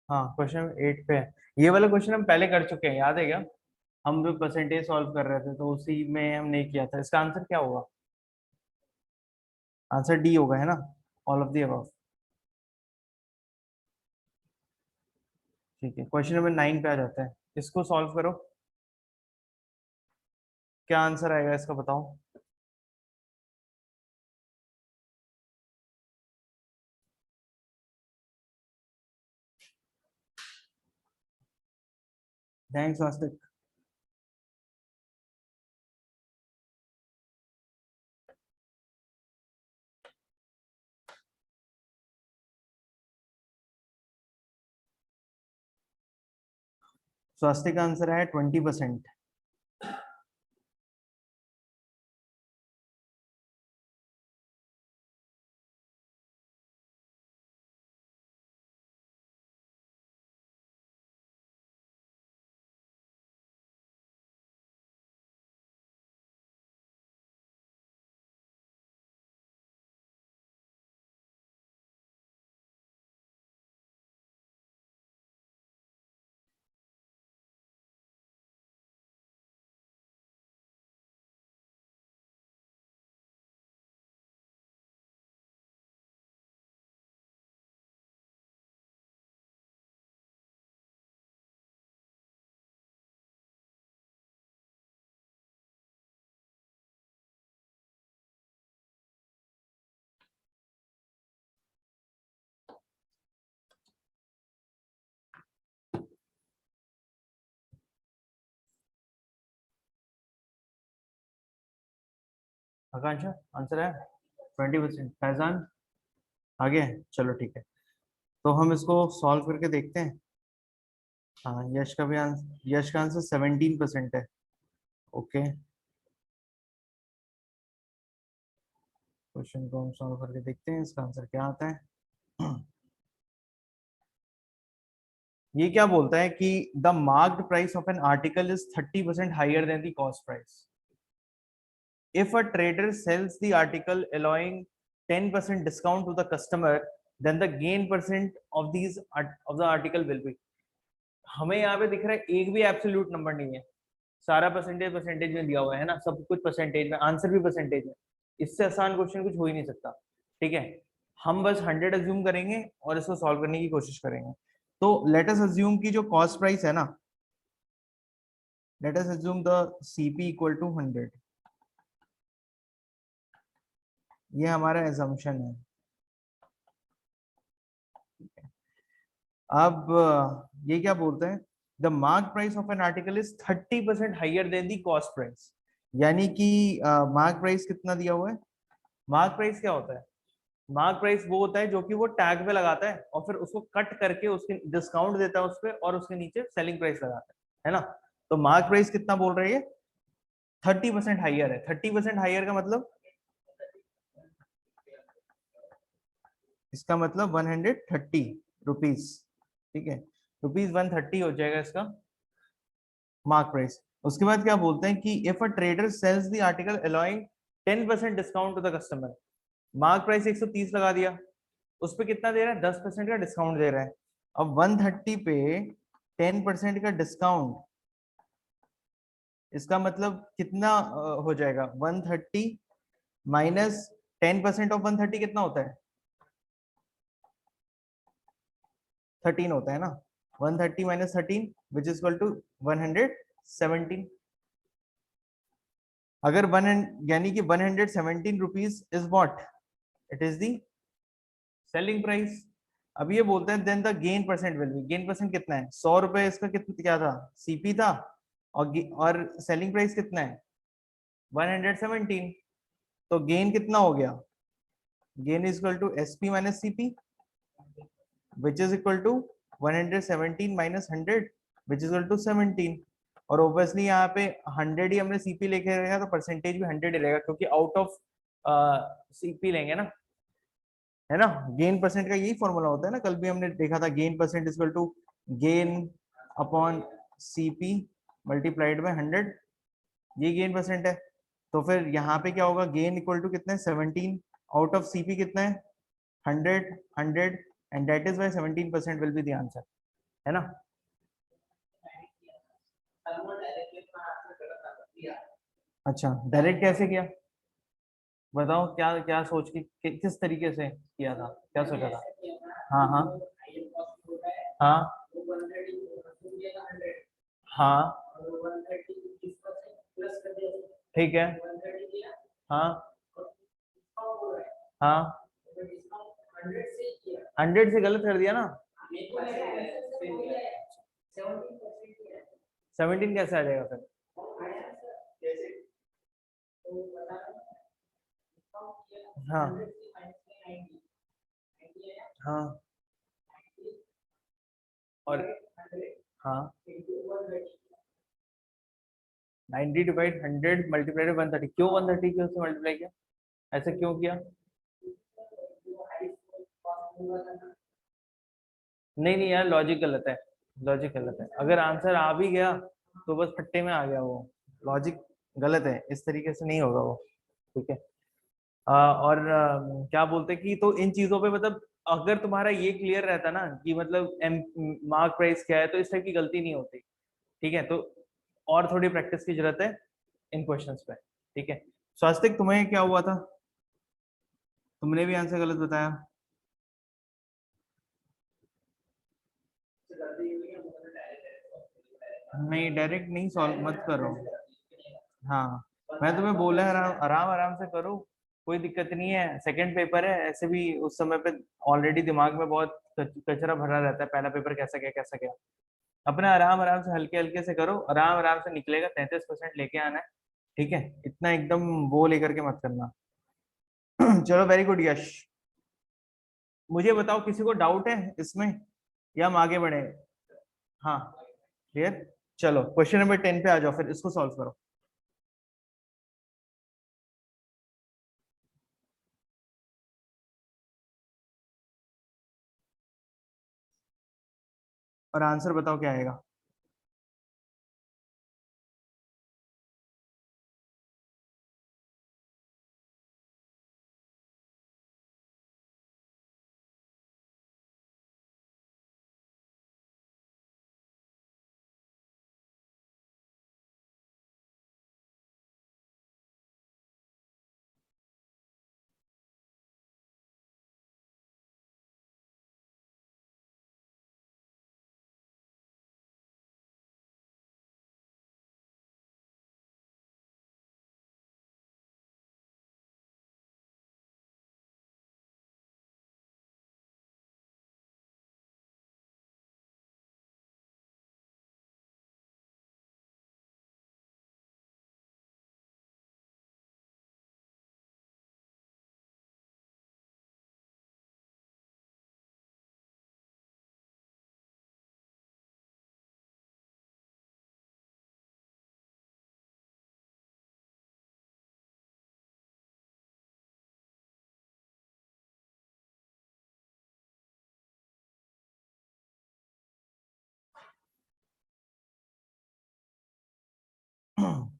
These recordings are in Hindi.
हाँ, क्वेश्चन 8 पे है। ये वाला क्वेश्चन हम पहले कर चुके हैं, याद है क्या? हम जो परसेंटेज सॉल्व कर रहे थे तो उसी में हमने किया था। इसका आंसर क्या होगा? आंसर डी होगा, है ना? All of the above. ठीक है, क्वेश्चन नंबर 9 पे आ जाता है। इसको सॉल्व करो। क्या आंसर आएगा इसका, बताओ। थैंक्स वास्तिक। स्वास्तिक का आंसर है 20%। आकांक्षा, आंसर है 20%। फैजान, आगे? चलो ठीक है, तो हम इसको सॉल्व करके देखते हैं। हाँ, यश का भी आंसर, यश का आंसर 17% है। ओके, क्वेश्चन को हम सॉल्व करके देखते हैं, इसका आंसर क्या आता है। ये क्या बोलता है कि the marked price of an article is 30% higher than the cost price. If a trader sells the article allowing 10% discount to the customer, then the gain percent of these of the article will be। हमें यहाँ पे दिख रहा है एक भी एब्सोल्यूट नंबर नहीं है, सारा परसेंटेज परसेंटेज में दिया हुआ है ना, सब कुछ परसेंटेज में, आंसर भी परसेंटेज में। इससे आसान क्वेश्चन कुछ हो ही नहीं सकता। ठीक है, हम बस 100 अज्यूम करेंगे और इसको सॉल्व करने की कोशिश करेंगे। तो लेट अस अज्यूम की जो कॉस्ट प्राइस है ना, let us assume the CP equal to 100। ये हमारा एजम्पशन है। अब ये क्या बोलते हैं, the mark price of an article is 30% higher than the cost price. यानी कि मार्क प्राइस कितना दिया हुआ है? मार्क प्राइस क्या होता है? मार्क प्राइस वो होता है जो कि वो टैग पे लगाता है और फिर उसको कट करके उसके डिस्काउंट देता है उस पर, और उसके नीचे सेलिंग प्राइस लगाता है ना? तो मार्क प्राइस कितना बोल रही है? 30% हाइयर है। 30% हाइयर का मतलब, इसका मतलब 130 रुपीज। ठीक है, रुपीज 130 हो जाएगा इसका मार्क प्राइस। उसके बाद क्या बोलते हैं कि if a trader sells the article allowing 10% discount to the customer. Mark price 130 लगा दिया, उस पे कितना दे रहा है? 10% का डिस्काउंट दे रहा है। अब 130 पे 10% का डिस्काउंट, इसका मतलब कितना हो जाएगा? 130 माइनस 10% ऑफ 130 कितना होता है? 13 होता है ना। 130 minus 13 which is equal to 117। अगर वन, यानी कि 117 rupees is what, it is the selling price. अब ये बोलते हैं then the gain percent will be. Gain percent कितना है? 100 रुपए इसका कितना क्या था? सीपी था। और सेलिंग प्राइस कितना है? 117। तो गेन कितना हो गया? Gain is equal to SP minus CP which is equal to 117 minus 100 which is equal to 17। और ऑब्वियसली यहाँ पे 100 ही हमने सीपी लेके रहेगा तो परसेंटेज भी 100 ही रहेगा, क्योंकि आउट ऑफ सीपी लेंगे ना, है ना? गेन परसेंट का यही फॉर्मूला होता है ना, कल भी हमने देखा था। Gain percent is equal to gain upon CP multiplied by 100। ये गेन परसेंट है। तो फिर यहाँ पे क्या होगा? गेन इक्वल टू कितना है? 17। आउट ऑफ सीपी कितना है? 100। 100 and that is why 17% will be the answer. है ना? अच्छा, डायरेक्ट कैसे किया बताओ, क्या क्या सोच के किस तरीके से किया था, क्या सोचा था? हाँ हाँ हाँ हाँ ठीक है। हाँ हाँ 100 से गलत कर दिया ना। 17 कैसे आ जाएगा फिर? हाँ हाँ और हाँ 90 डिवाइड 100 मल्टीप्लाई 130, क्यों 130 क्यों से मल्टीप्लाई किया, ऐसे क्यों किया? नहीं नहीं यार, लॉजिक गलत है, लॉजिक गलत है। अगर आंसर आ भी गया तो बस फट्टे में आ गया वो, लॉजिक गलत है, इस तरीके से नहीं होगा वो। ठीक है। और क्या बोलते हैं कि तो इन चीजों पे मतलब अगर तुम्हारा ये क्लियर रहता ना कि मतलब एम मार्क प्राइस क्या है, तो इस टाइप की गलती नहीं होती। ठीक है, तो और थोड़ी प्रैक्टिस की जरूरत है इन क्वेश्चंस पे। ठीक है। स्वास्तिक, तुम्हें क्या हुआ था? तुमने भी आंसर गलत बताया। नहीं, डायरेक्ट नहीं सॉल्व मत करो। हाँ, मैं तुम्हें बोला है आराम आराम आराम से करो, कोई दिक्कत नहीं है, सेकंड पेपर है, ऐसे भी उस समय पे ऑलरेडी दिमाग में बहुत कचरा भरा रहता है, पहला पेपर कैसा गया कैसा गया। अपना आराम आराम से हल्के हल्के से करो, आराम आराम से निकलेगा, 33% लेके आना है। ठीक है, इतना एकदम वो लेकर के मत करना। चलो, वेरी गुड यश। मुझे बताओ, किसी को डाउट है इसमें या हम आगे बढ़े? हाँ, क्लियर। चलो क्वेश्चन नंबर 10 पे आ जाओ, फिर इसको सॉल्व करो। और आंसर बताओ क्या आएगा।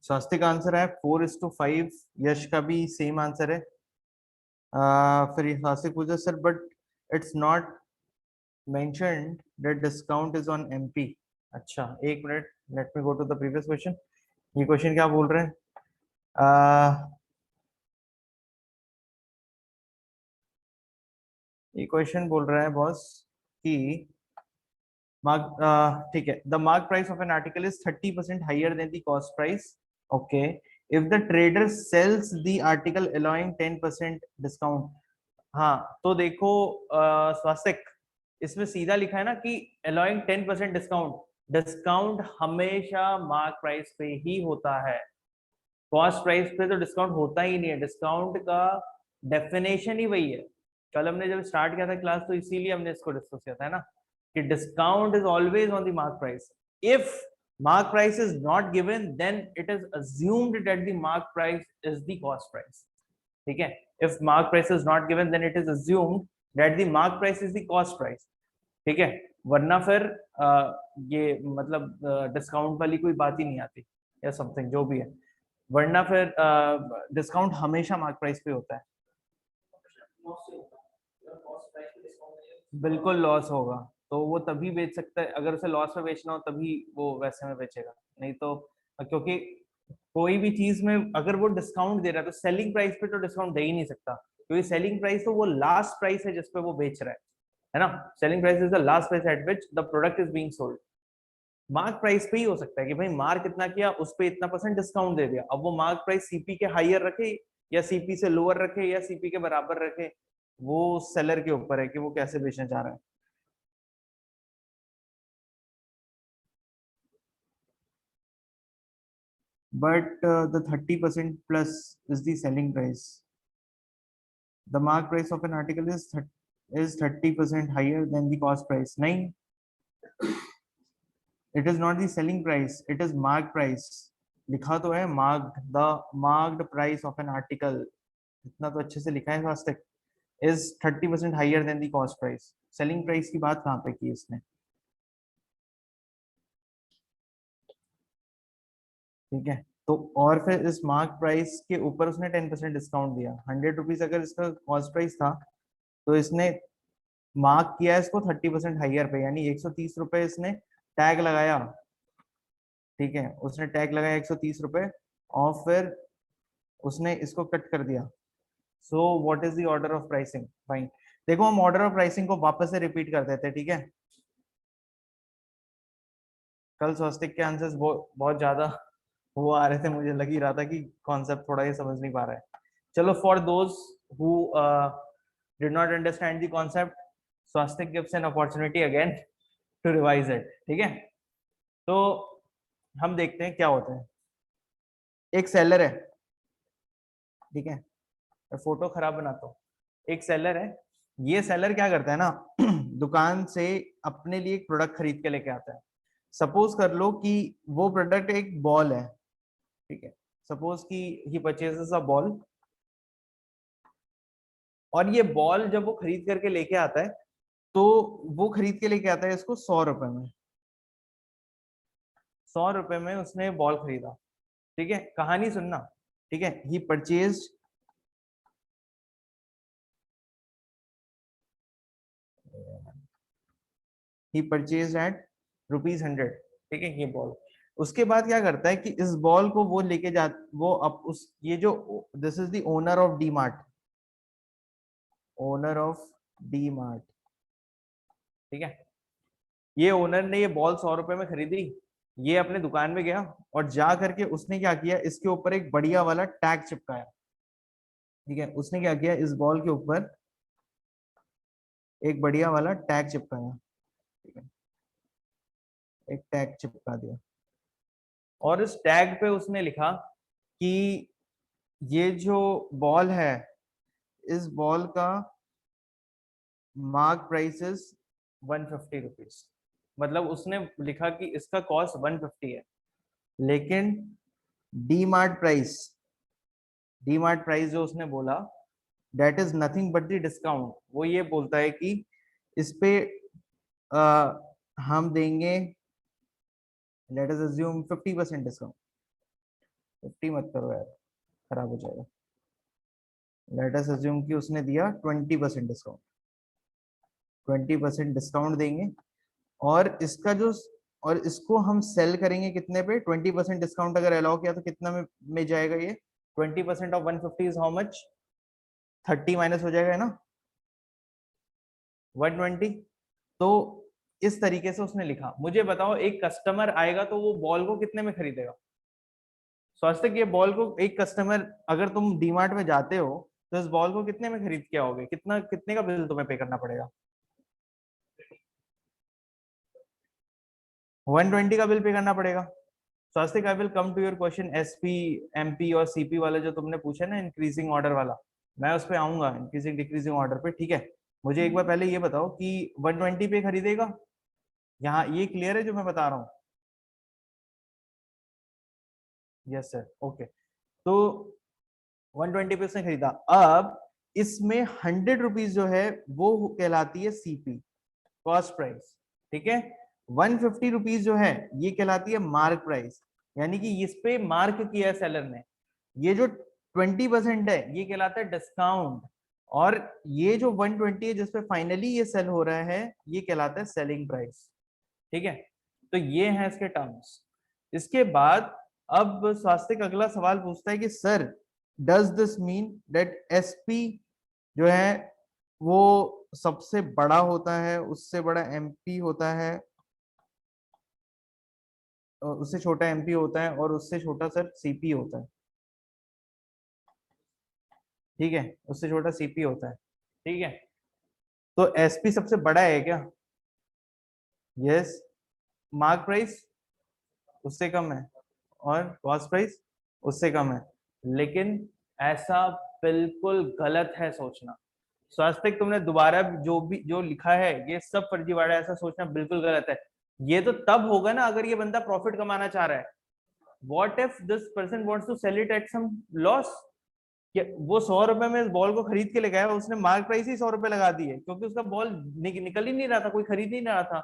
स्वास्तिक आंसर है 4:5। यश का भी सेम आंसर है। फिर स्वास्तिक पूछा sir, but it's not mentioned that discount is on MP. अच्छा, एक minute, let me go to the previous question. ये क्वेश्चन क्या बोल रहे हैं? ये क्वेश्चन बोल रहा है बॉस कि मार्क, ठीक है, the mark price of an article is 30% higher than the cost price. Okay, if the trader sells the article allowing 10% discount. हाँ, तो देखो स्वास्तिक, इसमें सीधा लिखा है ना कि अलाउइंग 10% डिस्काउंट। डिस्काउंट हमेशा मार्क प्राइस पे ही होता है, कॉस्ट प्राइस पे तो डिस्काउंट होता ही नहीं है। डिस्काउंट का डेफिनेशन ही वही है। कल हमने जब स्टार्ट किया था क्लास, तो इसीलिए हमने इसको डिस्कस किया था, है ना, कि discount is always on the mark price. If mark price is not given, then it is assumed that the mark price is the cost price. ठीक है, if mark price is not given, then it is assumed that the mark price is the cost price. ठीक है, वरना फिर ये मतलब डिस्काउंट वाली कोई बात ही नहीं आती, या समथिंग जो भी है। वरना फिर डिस्काउंट हमेशा मार्क प्राइस पे होता है। बिल्कुल लॉस होगा। तो वो तभी बेच सकता है, अगर उसे लॉस में बेचना हो तभी वो वैसे में बेचेगा, नहीं तो क्योंकि कोई भी चीज में अगर वो डिस्काउंट दे रहा है तो सेलिंग प्राइस पे तो डिस्काउंट दे ही नहीं सकता, क्योंकि सेलिंग प्राइस तो वो लास्ट प्राइस है जिसपे वो बेच रहा है ना। Selling price is the last price at which the product is being sold. Mark price पे ही हो सकता है कि भाई मार्क इतना किया, उस पे इतना % डिस्काउंट दे दिया, अब वो मार्क प्राइस सीपी के हायर रखे या सीपी से लोअर रखे या सीपी के बराबर रखे, वो सेलर के ऊपर है कि वो कैसे बेचना चाह रहा है। But the 30% plus is the selling price. The mark price of an article is 30% higher than the cost price. नहीं, it is not the selling price, it is mark price. लिखा तो है marked, the marked price of an article. इतना तो अच्छे से लिखा है फास्टेक, is 30% higher than the cost price. Selling price की बात कहाँ पे की इसने? ठीक है, तो और फिर इस मार्क प्राइस के ऊपर उसने 10% डिस्काउंट दिया। 100 रुपीज अगर इसका कॉस्ट प्राइस था तो इसने मार्क किया है इसको 30% हाइयर पे, यानी 130 रुपए इसने टैग लगाया। ठीक है, उसने टैग लगाया 130 रुपए और फिर उसने इसको कट कर दिया। So what is the order of pricing? Fine, देखो हम ऑर्डर ऑफ प्राइसिंग को वापस से रिपीट कर देते हैं। ठीक है, कल स्वस्तिक के आंसर्स बहुत ज्यादा वो आ रहे थे, मुझे लग ही रहा था कि कॉन्सेप्ट थोड़ा ये समझ नहीं पा रहा है। चलो, for those who did not understand the concept, Swastik gives an opportunity again to revise it. ठीक है, तो हम देखते हैं क्या होता है। एक सेलर है, ठीक है, मैं फोटो खराब बनाता हूँ। एक सेलर है, ये सेलर क्या करता है ना दुकान से अपने लिए एक प्रोडक्ट खरीद के लेके आता है। सपोज कर लो कि वो प्रोडक्ट एक बॉल है। ठीक है, सपोज कि ही परचेजेस अ बॉल, और ये बॉल जब वो खरीद करके लेके आता है तो वो खरीद के लेके आता है इसको 100 रुपए में। 100 रुपए में उसने बॉल खरीदा। ठीक है, कहानी सुनना। ठीक है, ही परचेज ही परचेज एट ₹100। ठीक है, ये बॉल, उसके बाद क्या करता है कि इस बॉल को वो लेके जा, वो अब उस ये जो this is the owner of D mart, owner of D mart. ठीक है, ये ओनर ने ये बॉल 100 रुपए में खरीदी, ये अपने दुकान में गया और जा करके उसने क्या किया, इसके ऊपर एक बढ़िया वाला टैग चिपकाया। ठीक है, उसने क्या किया, इस बॉल के ऊपर एक बढ़िया वाला टैग चिपकाया। ठीक है, एक टैग चिपका दिया और इस टैग पे उसने लिखा कि ये जो बॉल है, इस बॉल का मार्क प्राइस इज 150 रुपीज। मतलब उसने लिखा कि इसका कॉस्ट 150 है, लेकिन D mart price, D mart price जो उसने बोला, that is nothing but the discount. वो ये बोलता है कि इस पे हम देंगे, लेट अस अज्यूम 50% डिस्काउंट। 50 मत करो यार, खराब हो जाएगा। लेट अस अज्यूम कि उसने दिया 20% डिस्काउंट। 20% डिस्काउंट देंगे और इसका जो, और इसको हम सेल करेंगे कितने पे? 20% डिस्काउंट अगर अलाउ किया तो कितना में जाएगा ये? 20% of 150 is how much? 30 minus हो जाएगा, है ना, 120। तो इस तरीके से उसने लिखा। मुझे बताओ, एक कस्टमर आएगा तो वो बॉल को कितने में खरीदेगा? सोचते कि ये बॉल को एक कस्टमर, अगर तुम डीमार्ट में जाते हो तो इस बॉल को कितने में खरीद के आओगे? कितना, कितने का बिल तुम्हें पे करना पड़ेगा? 120 का बिल पे करना पड़ेगा। Swastik, I will come to your question SP, MP और सीपी वाला जो तुमने पूछा ना, इंक्रीजिंग ऑर्डर वाला, मैं उस पर आऊंगा इंक्रीजिंग डिक्रीजिंग ऑर्डर पे। ठीक है, मुझे एक बार पहले ये बताओ कि 120 पे खरीदेगा? यहाँ ये क्लियर है जो मैं बता रहा हूँ? Yes sir, okay. तो 120 पे उसने खरीदा। अब इसमें 100 रुपीज जो है वो कहलाती है सीपी, कॉस्ट प्राइस। ठीक है, 150 रुपीज जो है ये कहलाती है मार्क प्राइस, यानी कि इस पे मार्क किया है सेलर ने। ये जो 20% है ये कहलाता है डिस्काउंट, और ये जो 120 है जिसपे फाइनली ये सेल हो रहा है ये कहलाता है सेलिंग प्राइस। ठीक है, तो ये है इसके टर्म्स। इसके बाद अब स्वास्तिक अगला सवाल पूछता है कि sir does this mean that SP जो है वो सबसे बड़ा होता है, उससे बड़ा एमपी होता है, उससे छोटा एमपी होता है और उससे छोटा सर सीपी होता है। ठीक है, उससे छोटा सीपी होता है। ठीक है, तो एसपी सबसे बड़ा है क्या? यस। मार्क प्राइस उससे कम है और कॉस्ट प्राइस उससे कम है, लेकिन ऐसा बिल्कुल गलत है सोचना। स्वास्थ्य तुमने दोबारा जो लिखा है ये सब फर्जीवाड़ा है, ऐसा सोचना बिल्कुल गलत है। ये तो तब होगा ना अगर ये बंदा प्रॉफिट कमाना चाह रहा है। What if this person wants to sell it at some loss? वो 100 रुपए में इस बॉल को खरीद के ले गया, उसने मार्क प्राइस ही 100 रुपए लगा दी है क्योंकि उसका बॉल निकल ही नहीं रहा था, कोई खरीद नहीं रहा था,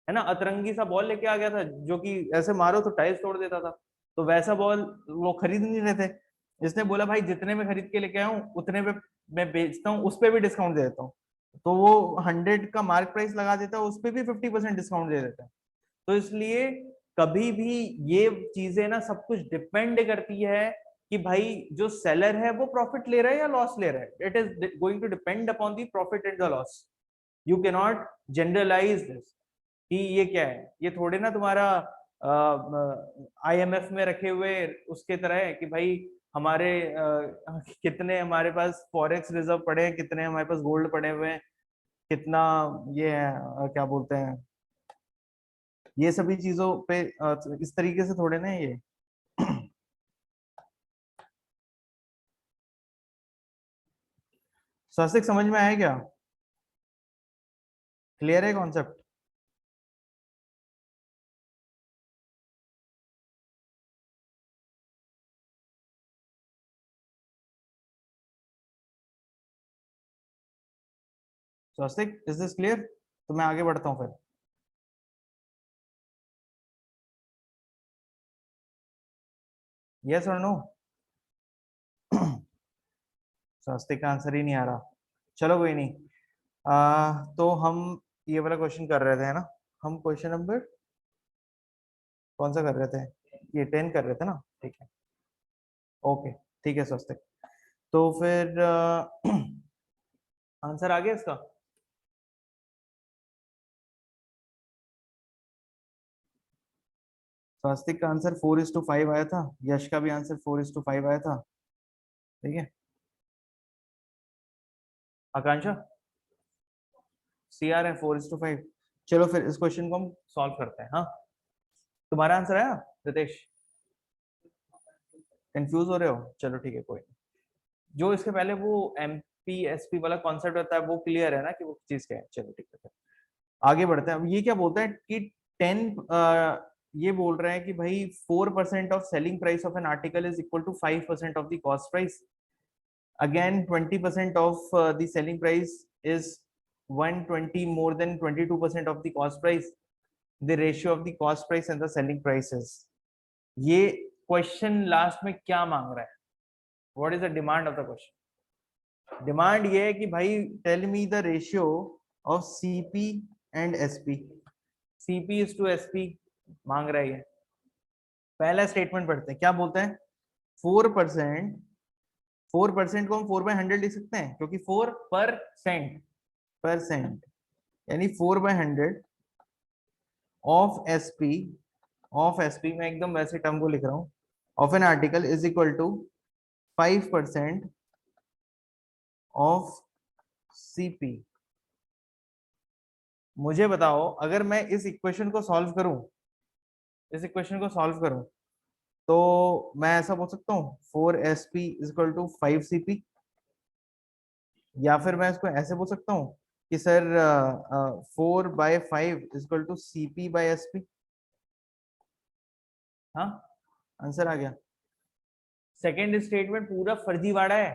है ना। अतरंगी सा बॉल लेके आ गया था जो कि ऐसे मारो तो टाइल्स तोड़ देता था, तो वैसा बॉल वो खरीद नहीं रहे थे। इसने बोला भाई जितने में खरीद के लेके आया हूँ उतने पे मैं बेचता हूँ, उस पर भी डिस्काउंट दे देता हूँ। तो वो 100 का मार्क प्राइस लगा देता है, उस पर भी 50% डिस्काउंट दे देता है। तो इसलिए कभी भी ये चीजें ना सब कुछ डिपेंड करती है कि भाई जो सेलर है वो प्रॉफिट ले रहा है या लॉस ले रहा है। It is going to depend upon the profit and the loss. You can not generalise this कि ये क्या है, ये थोड़े ना तुम्हारा आईएमएफ में रखे हुए उसके तरह है कि भाई हमारे कितने हमारे पास फॉरेक्स रिजर्व पड़े हैं, कितने हमारे पास गोल्ड पड़े हुए हैं, कितना ये है क्या बोलते हैं, ये सभी चीजों पे इस तरीके से थोड़े ना ये। स्वस्तिक समझ में आया क्या? क्लियर है concept? Swastik is this clear? तो मैं आगे बढ़ता हूँ फिर। यस और नो? स्वस्तिक का आंसर ही नहीं आ रहा। चलो कोई नहीं। तो हम ये वाला क्वेश्चन कर रहे थे है ना, हम क्वेश्चन नंबर कौन सा कर रहे थे? ये 10 कर रहे थे ना, ठीक है। ओके, ठीक है स्वस्तिक। तो फिर आंसर आ गया इसका? स्वस्तिक का आंसर 4:5 आया था, यश का भी आंसर 4:5 आया था। ठीक है। आकांक्षा CR है 4:5। चलो फिर इस क्वेश्चन को हम सॉल्व करते हैं। हाँ, तुम्हारा आंसर आया रितेश? कंफ्यूज हो रहे हो? चलो ठीक है, कोई नहीं। जो इसके पहले वो MPSP वाला कॉन्सेप्ट होता है वो क्लियर है ना कि वो चीज क्या है? चलो ठीक है, फिर आगे बढ़ते हैं। अब ये क्या बोलता है कि 10 ये बोल रहे हैं कि भाई 4% of selling price of an article is equal to 5% of the cost price. Again, 20% of the selling price is 120 more than 22% of the cost price. The ratio of the cost price and the selling prices. ये क्वेश्चन लास्ट में क्या मांग रहा है? What is the demand of the question? Demand ये है कि भाई tell me the ratio of CP and SP। CP is to SP मांग रहा है। पहला स्टेटमेंट पढ़ते हैं, क्या बोलते हैं? 4%, 4% को हम 4/100 लिख सकते हैं क्योंकि 4% परसेंट, यानी 4/100 ऑफ एसपी मैं एकदम वैसे टर्म को लिख रहा हूँ, of an article is equal to 5% of CP. मुझे बताओ अगर मैं इस इक्वेशन को सॉल्व करूं, इस इक्वेशन को सॉल्व करूं तो मैं ऐसा बोल सकता हूँ 4SP is equal to 5CP, या फिर मैं इसको ऐसे बोल सकता हूँ कि sir 4/5 is equal to CP/SP। हाँ, आंसर आ गया। सेकेंड स्टेटमेंट पूरा फर्जीवाड़ा है,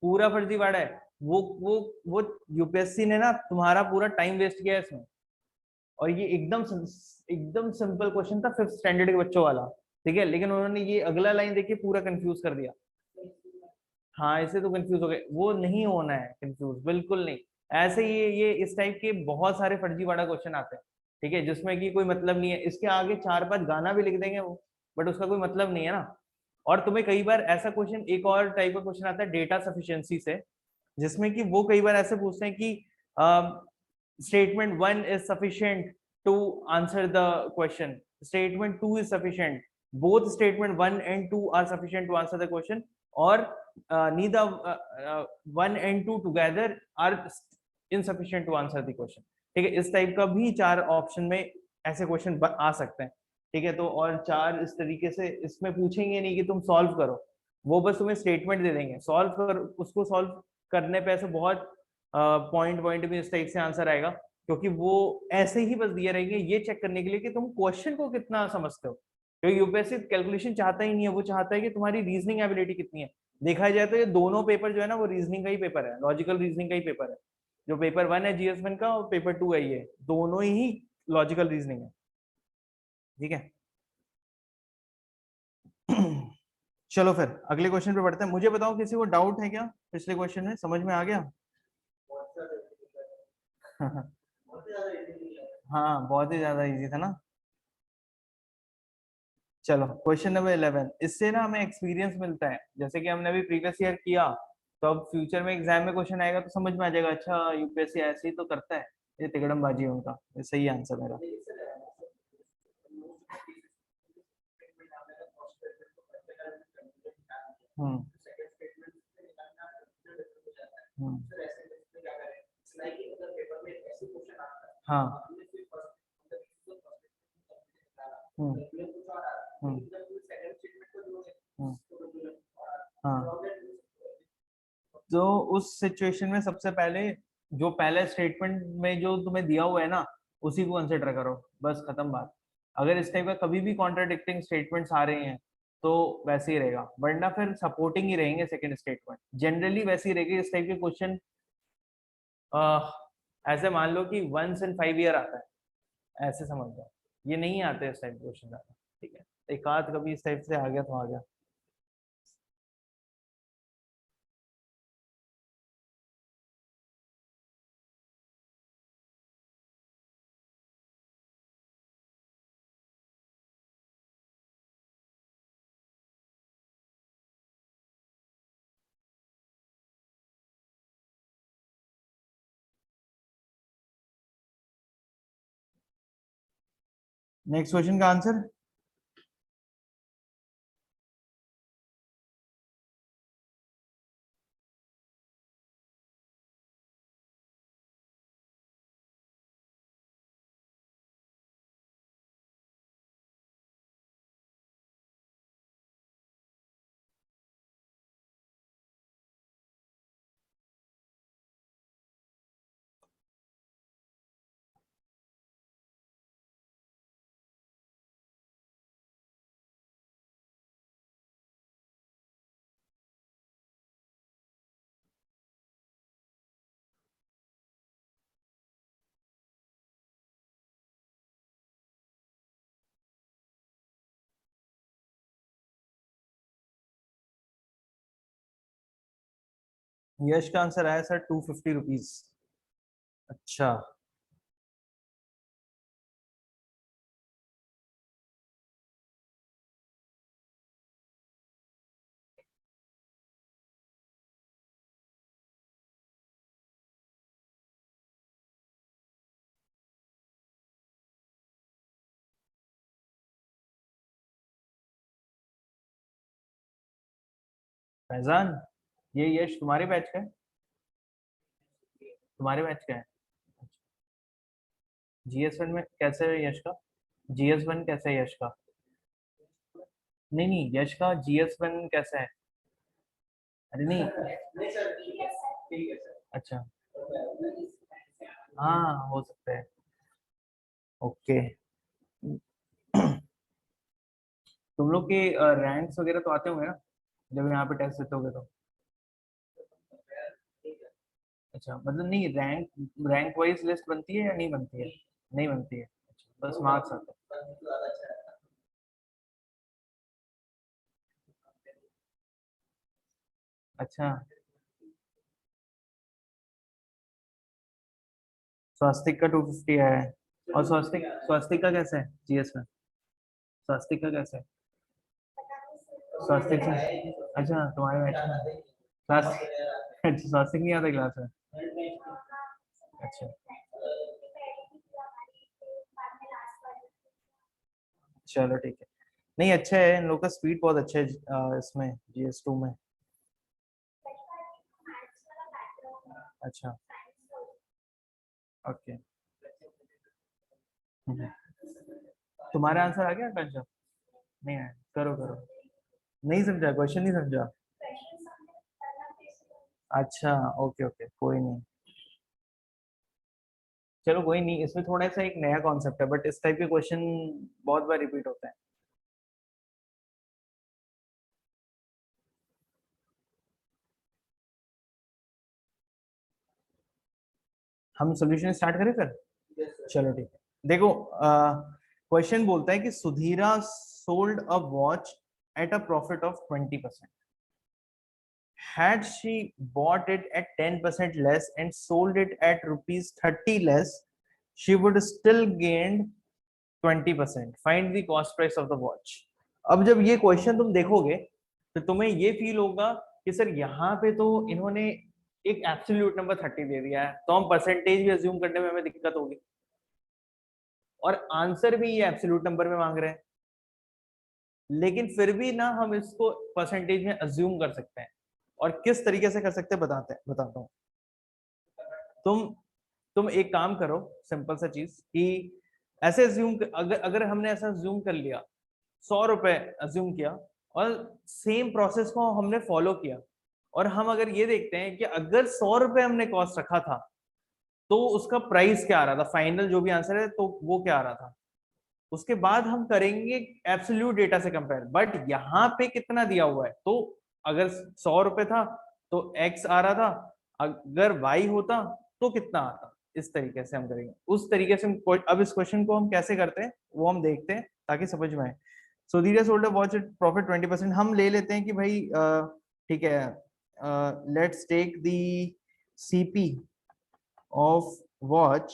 पूरा फर्जीवाड़ा है। वो यूपीएससी ने ना तुम्हारा पूरा टाइम वेस्ट किया है इसमें। और ये एकदम सिंपल क्वेश्चन था 5th स्टैंडर्ड के बच्चों वाला, ठीक है, लेकिन उन्होंने ये अगला लाइन देखिए पूरा कंफ्यूज कर दिया। हाँ इससे तो कंफ्यूज हो गए, वो नहीं होना है कंफ्यूज, बिल्कुल नहीं। ऐसे ही ये इस टाइप के बहुत सारे फर्जीवाड़ा क्वेश्चन आते हैं, ठीक है, जिसमें कि कोई मतलब नहीं है, इसके आगे 4-5 गाना भी लिख देंगे वो, बट उसका कोई मतलब नहीं है ना। और तुम्हें कई बार ऐसा क्वेश्चन, एक और टाइप का क्वेश्चन आता है डेटा सफिशिएंसी से, जिसमें कि वो कई बार ऐसे पूछते हैं कि statement 1 is sufficient to answer the question, statement 2 is sufficient, both statement 1 and 2 are sufficient to answer the question, or neither 1 and 2 together are insufficient to answer the question। ठीक है, इस टाइप का भी 4 ऑप्शन में ऐसे क्वेश्चन आ सकते हैं, ठीक है। तो और 4 इस तरीके से इसमें पूछेंगे नहीं कि तुम सॉल्व करो, वो बस तुम्हें स्टेटमेंट दे देंगे, सॉल्व कर, उसको सॉल्व करने पे ऐसे बहुत पॉइंट पॉइंट में इस टाइप से आंसर आएगा, क्योंकि वो ऐसे ही बस दिए रहेंगे ये चेक करने के लिए कि तुम क्वेश्चन को कितना समझते हो। क्योंकि यूपीएससी कैलकुलेशन चाहता ही नहीं है, वो चाहता है कि तुम्हारी रीजनिंग एबिलिटी कितनी है। देखा जाए तो ये दोनों पेपर जो है ना वो रीजनिंग का ही पेपर है, लॉजिकल रीजनिंग का ही पेपर है। जो पेपर 1 है जीएस1 का, और पेपर 2 है, ये दोनों ही लॉजिकल रीजनिंग है, ठीक है। चलो फिर अगले क्वेश्चन पे बढ़ते हैं। मुझे बताओ किसी को डाउट है क्या पिछले क्वेश्चन में, समझ में आ गया? हाँ बहुत ही ज्यादा इजी था ना। चलो क्वेश्चन नंबर 11, इससे ना हमें एक्सपीरियंस मिलता है, जैसे कि हमने अभी प्रीवियस ईयर किया, तो अब फ्यूचर में एग्जाम में क्वेश्चन आएगा तो समझ में आ जाएगा, अच्छा यूपीएससी ऐसे ही तो करता है, ये तिकड़मबाजी है उनका। ये सही आंसर मेरा। हम्म हम्म हाँ हम्म हम्म हम्म हाँ, तो उस सिचुएशन में सबसे पहले जो पहले स्टेटमेंट में जो तुम्हें दिया हुआ है ना, उसी को कंसिडर करो, बस खत्म बात। अगर इस टाइप का कभी भी कॉन्ट्राडिक्टिंग स्टेटमेंट्स आ रहे हैं तो वैसे ही रहेगा, वरना फिर सपोर्टिंग ही रहेंगे सेकंड स्टेटमेंट, जनरली वैसे ही रहेगी। इस टाइप के क्वेश्चन ऐसे मान लो कि 1 in 5 year आता है, ऐसे समझ लो, ये नहीं आते इस टाइप के क्वेश्चन ज्यादा, ठीक है। एक आध कभी इस टाइप से आ गया तो आ गया। नेक्स्ट क्वेश्चन का आंसर, यश का आंसर आया सर 250 रुपीज। अच्छा, फैजान, ये यश तुम्हारे बैच का है? तुम्हारे बैच का है? जीएस1 में कैसे है यश का? जीएस1 कैसे है यश का? नहीं नहीं, यश का जीएस1 कैसा है? अरे नहीं, अच्छा, हाँ हो सकता है। ओके। तुम लोग के रैंक्स वगैरह तो आते होंगे ना जब यहाँ पे टेस्ट देते होगे तो? अच्छा, मतलब नहीं, रैंक रैंक वाइज लिस्ट बनती है या नहीं बनती है? नहीं बनती है, अच्छा बस मार्क्स आते हैं। अच्छा, स्वास्तिक का 250 है। और स्वास्तिक स्वास्तिक का कैसे है जीएस में? स्वास्तिक का कैसे है? स्वास्तिक से, अच्छा तुम्हारे बैच में क्लास, अच्छा स्वास्तिक नहीं आता क्लास में? अच्छा चलो ठीक है। नहीं अच्छा है, इन लोग का स्पीड बहुत अच्छा है इसमें जीएस 2 में। अच्छा ओके। तुम्हारा आंसर आ गया कंचन? नहीं आया, करो करो। नहीं समझा, क्वेश्चन नहीं समझा। अच्छा ओके ओके, कोई नहीं। चलो कोई नहीं, इसमें थोड़ा सा एक नया कॉन्सेप्ट है, बट इस टाइप के क्वेश्चन बहुत बार रिपीट होते हैं। हम सोल्यूशन स्टार्ट करें फिर? चलो ठीक है। देखो क्वेश्चन बोलता है कि Sudhira sold a watch at a profit of 20%. Had she bought it at 10% less and sold it at rupees 30 less, she would still gained 20%. Find the cost price of the watch. अब जब ये क्वेश्चन तुम देखोगे तो तुम्हें ये फील होगा कि सर यहाँ पे तो इन्होंने एक एब्सोल्यूट नंबर 30 दे दिया है, तो हम परसेंटेज भी अज्यूम करने में हमें दिक्कत होगी, और आंसर भी ये एब्सोल्यूट नंबर में मांग रहे हैं, लेकिन फिर भी ना हम इसको परसेंटेज में अज्यूम कर सकते हैं। और किस तरीके से कर सकते हैं बताता हूँ। तुम तुम एक काम करो, सिंपल सा चीज कि ऐसे अज्यूम, अगर अगर हमने ऐसा अज्यूम कर लिया, 100 रुपए अज्यूम किया, और सेम प्रोसेस को हमने फॉलो किया, और हम अगर ये देखते हैं कि अगर 100 रुपए हमने कॉस्ट रखा था तो उसका प्राइस क्या आ रहा था, फाइनल जो भी आंसर है तो वो क्या आ रहा था, उसके बाद हम करेंगे एब्सोल्यूट डेटा से कंपेयर। बट यहाँ पे कितना दिया हुआ है, तो अगर 100 रुपए था तो एक्स आ रहा था, अगर वाई होता तो कितना आता, इस तरीके से हम करेंगे। उस तरीके से अब इस क्वेश्चन को हम कैसे करते हैं वो हम देखते हैं ताकि समझ में आए। सो धीरे सोल्ड वॉच इट प्रॉफिट 20%। हम ले लेते हैं कि भाई ठीक है, let's take the CP of watch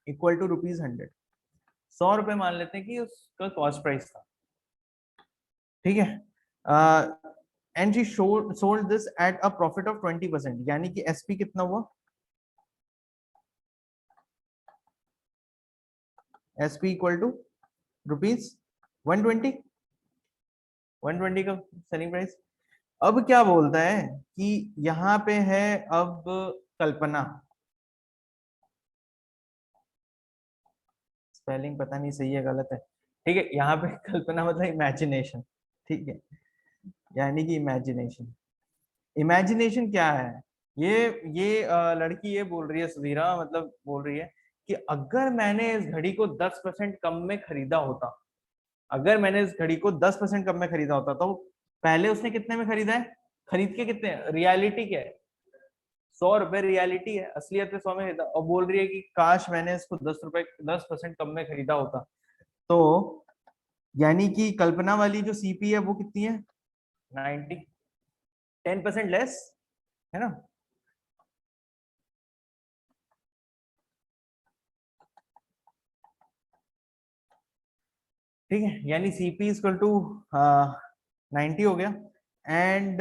equal to ₹100। 100 रुपए मान लेते हैं कि उसका कॉस्ट प्राइस था, ठीक है। And she sold this eight a profit of 20%, यानी कि एसपी कितना हुआ, एसपी इक्वल टू ₹120, 120 का सेलिंग प्राइस। अब क्या बोलता है कि यहाँ पे है अब कल्पना, स्पेलिंग पता नहीं सही है गलत है, ठीक है, यहाँ पे कल्पना मतलब इमेजिनेशन, ठीक है, यानी कि इमेजिनेशन। इमेजिनेशन क्या है, ये लड़की ये बोल रही है, सुधीरा मतलब बोल रही है कि अगर मैंने इस घड़ी को 10% कम में खरीदा होता, अगर मैंने इस घड़ी को 10% कम में खरीदा होता, तो पहले उसने कितने में खरीदा है, खरीद के कितने, रियलिटी क्या है, 100 रुपए रियलिटी है, असलियत में 100 में खरीदा, और बोल रही है कि काश मैंने इसको 10% कम में खरीदा होता। तो यानी कि कल्पना वाली जो सीपी है वो कितनी है, 90, 10% लेस, है ना। ठीक है, यानी सीपी इक्वल टू 90 हो गया, and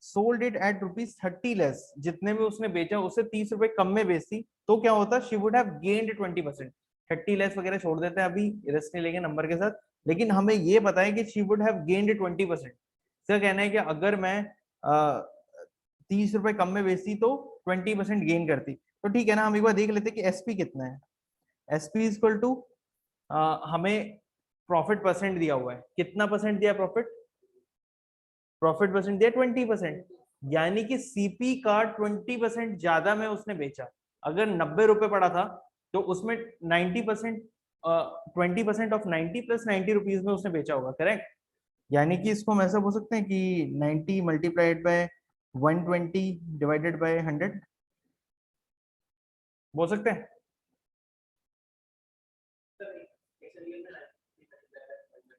sold it at ₹30 less, जितने में उसने बेचा उससे 30 रुपए कम में बेचती तो क्या होता, she would have gained 20%। 30 less वगैरह छोड़ देते हैं, अभी रिस्क नहीं लेंगे नंबर के साथ, लेकिन हमें ये पता है कि शी वुड हैव गेन्ड 20%। इसका कहना है कि अगर मैं 30 रुपए कम में बेचती तो 20% गेन करती। तो ठीक है ना, हम एक बार देख लेते हैं कि एसपी कितना है। एसपी इक्वल टू, हमें प्रॉफिट परसेंट दिया हुआ है, कितना परसेंट दिया प्रॉफिट, प्रॉफिट परसेंट दिया 20%, यानी कि सीपी का 20% ज्यादा में उसने बेचा। अगर 90 रुपए पड़ा था तो उसमें 90%, 20% ऑफ 90 प्लस 90 रुपीज में उसने बेचा होगा, करेक्ट। यानी कि इसको हम ऐसा बोल सकते हैं कि 90 मल्टीप्लाइड बाय 120 डिवाइडेड बाय 100, बोल सकते हैं।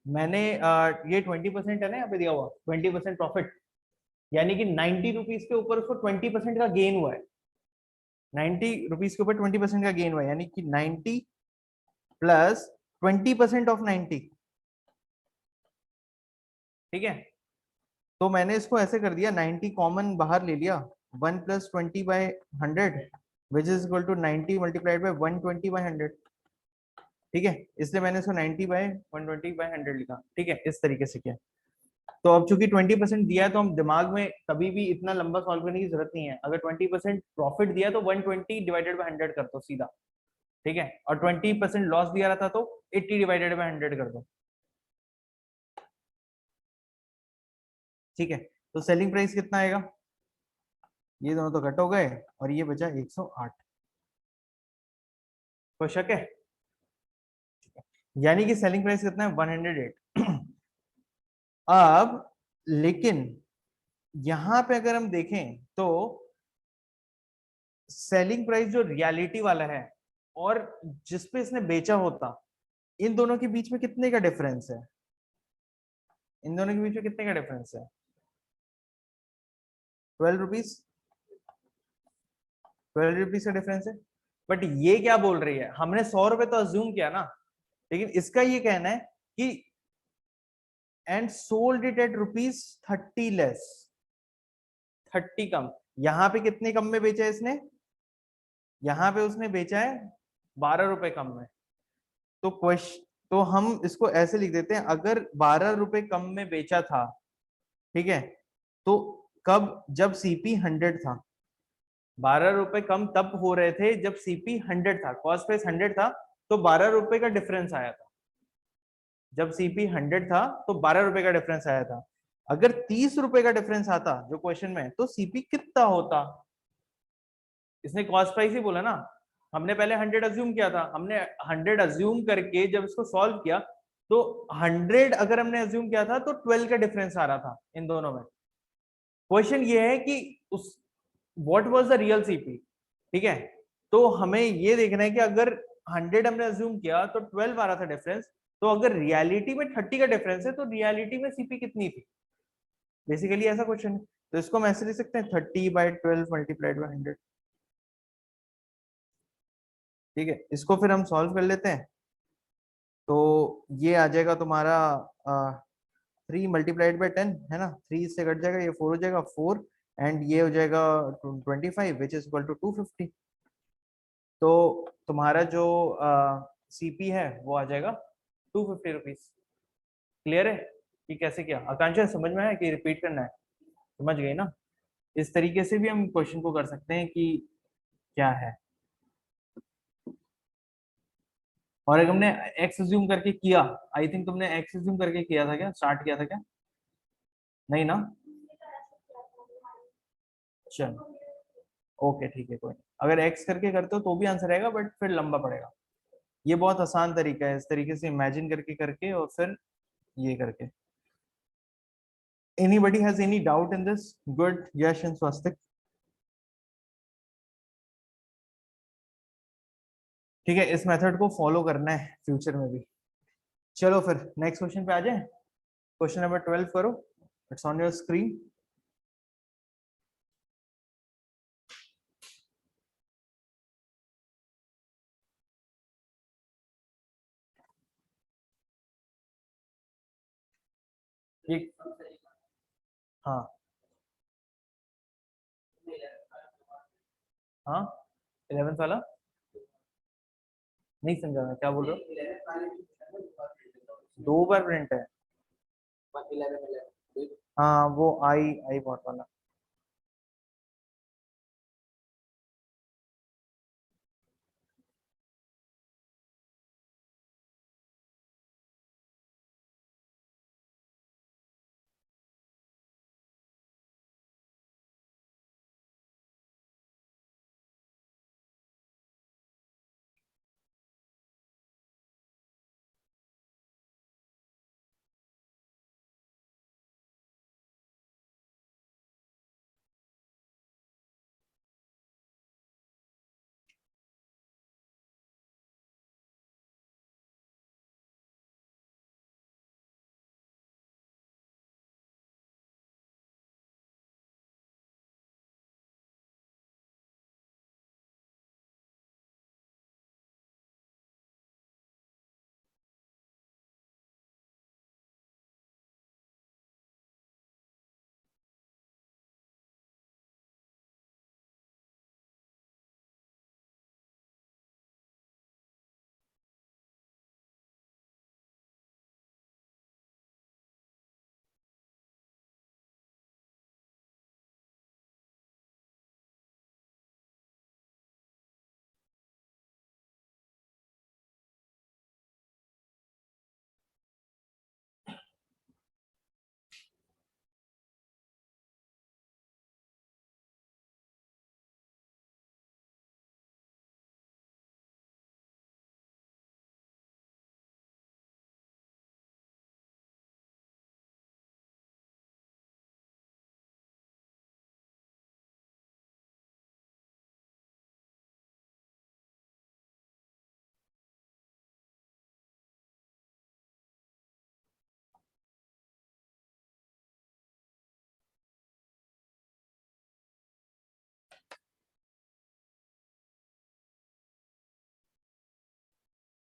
मैंने ये 20% है ना यहाँ पे दिया हुआ 20% प्रॉफिट, यानी कि 90 रुपीज के ऊपर उसको 20% का गेन हुआ है। 90 रुपीज के ऊपर 20% का गेन हुआ है, यानी कि 90 प्लस 20% ऑफ 90। ठीक है, तो मैंने इसको ऐसे कर दिया, 90 कॉमन बाहर ले लिया, 1 plus 20/100 which is equal to 90 multiplied by 120/100। ठीक है, इसलिए मैंने इसको 90/120/100 लिखा। ठीक है, इस तरीके से किया। तो अब चूंकि 20% दिया है तो हम दिमाग में कभी भी इतना लंबा सॉल्व करने की जरूरत नहीं है। अगर 20% प्रॉफिट दिया तो 120/100 कर दो सीधा। ठीक है, और 20% लॉस दिया रहता तो 80/100 कर दो। ठीक है, तो सेलिंग प्राइस कितना आएगा, ये दोनों तो कट हो गए और ये बचा 108। कोई शक है? यानी कि सेलिंग प्राइस कितना है, 108। अब लेकिन यहां पे अगर हम देखें तो सेलिंग प्राइस जो रियलिटी वाला है और जिसपे इसने बेचा होता, इन दोनों के बीच में कितने का डिफरेंस है, इन दोनों के बीच में कितने का डिफरेंस है, 12 रुपीज। 12 रुपीज का डिफरेंस है। बट ये क्या बोल रही है, हमने 100 रुपए तो अज्यूम किया ना, लेकिन इसका ये कहना है कि and sold it at rupees 30 less, 30 कम। यहां पे कितने कम में बेचा है इसने, यहां पे उसने बेचा है 12 रुपए कम में। तो क्वेश्चन, तो हम इसको ऐसे लिख देते हैं, अगर 12 रुपए कम में बेचा था, ठीक है, तो कब, जब सीपी 100 था। 12 रुपए कम तब हो रहे थे जब सीपी 100 था, कॉस्ट प्राइस 100 था, तो 12 रुपए का डिफरेंस आया था। जब सीपी 100 था तो 12 रुपए का डिफरेंस आया था। अगर 30 रुपए का डिफरेंस आता जो क्वेश्चन में, तो सीपी कितना होता। इसने कॉस्ट प्राइस ही बोला ना, हमने पहले 100 अज्यूम किया था, हमने 100 अज्यूम करके जब इसको सॉल्व किया तो 100 अगर हमने अज्यूम किया था तो 12 का डिफरेंस आ रहा था इन दोनों में। क्वेश्चन ये है कि उस what was the real CP. ठीक है, तो हमें ये देखना है कि अगर 100 हमने अज्यूम किया तो 12 आ रहा था डिफरेंस, तो अगर रियलिटी में 30 का डिफरेंस है तो रियलिटी में सीपी कितनी थी। बेसिकली ऐसा क्वेश्चन है, तो इसको हम ऐसे लिख सकते हैं 30/12 मल्टीप्लाइड बाई 100। ठीक है, इसको फिर हम सॉल्व कर लेते हैं। तो ये आ जाएगा तुम्हारा 3 × 10 है ना, 3 से कट जाएगा, ये 4 हो जाएगा 4, एंड ये हो जाएगा 25 विच इज इक्वल टू 250। तो तुम्हारा जो सीपी है वो आ जाएगा 250 रुपीज। क्लियर है कि कैसे किया, आकांक्षा समझ में आया कि रिपीट करना है, समझ गई ना। इस तरीके से भी हम क्वेश्चन को कर सकते हैं कि क्या है। और अगर हमने एक्स अज्यूम करके किया, आई थिंक तुमने एक्स अज्यूम करके किया था क्या, स्टार्ट किया था क्या, नहीं ना। चलो ओके ठीक है, कोई नहीं, अगर एक्स करके करते हो तो भी आंसर आएगा, बट फिर लंबा पड़ेगा। ये बहुत आसान तरीका है, इस तरीके से इमेजिन करके करके और फिर ये करके। Anybody has any doubt in this, good, Yash and Swastik. ठीक है, इस मेथड को फॉलो करना है फ्यूचर में भी। चलो फिर नेक्स्ट क्वेश्चन पे आ जाए, क्वेश्चन नंबर 12 करो, इट्स ऑन योर स्क्रीन। ये हाँ, हाँ 11th वाला नहीं समझा मैं, क्या बोल रहे हो, 2 बार प्रिंट है। हाँ वो आई आई बॉट वाला।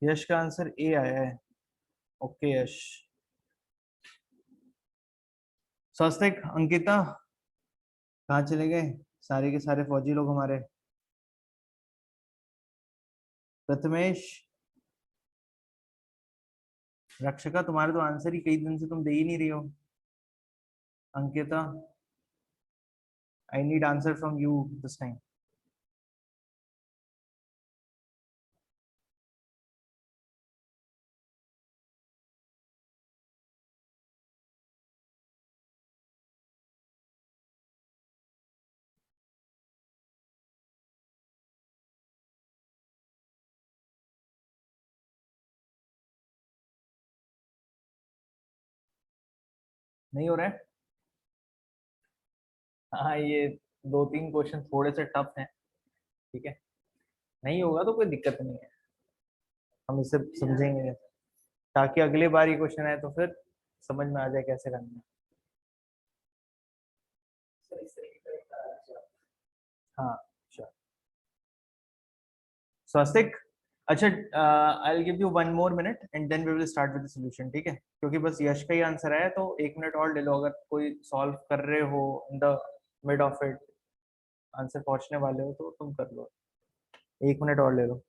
यश का आंसर ए आया है। ओके यश। स्वस्तिक, अंकिता कहाँ चले गए सारे के सारे फौजी लोग हमारे? प्रथमेश, रक्षका, तुम्हारे तो आंसर ही कई दिन से तुम दे ही नहीं रही हो। Ankita, I need answer from you this time. नहीं हो रहा है? हाँ, ये दो तीन क्वेश्चन थोड़े से टफ हैं। ठीक है, नहीं होगा तो कोई दिक्कत नहीं है, हम इसे समझेंगे ताकि अगली बार ये क्वेश्चन आए तो फिर समझ में आ जाए कैसे करना है। हाँ, sure. स्वस्तिक, अच्छा, I will give you one more minute and then we will start with the solution, ठीक है? क्योंकि बस यश का ही आंसर आया तो एक मिनट और ले लो, अगर कोई सॉल्व कर रहे हो in the mid of it, answer पहुंचने वाले हो तो तुम कर लो, एक मिनट और ले लो।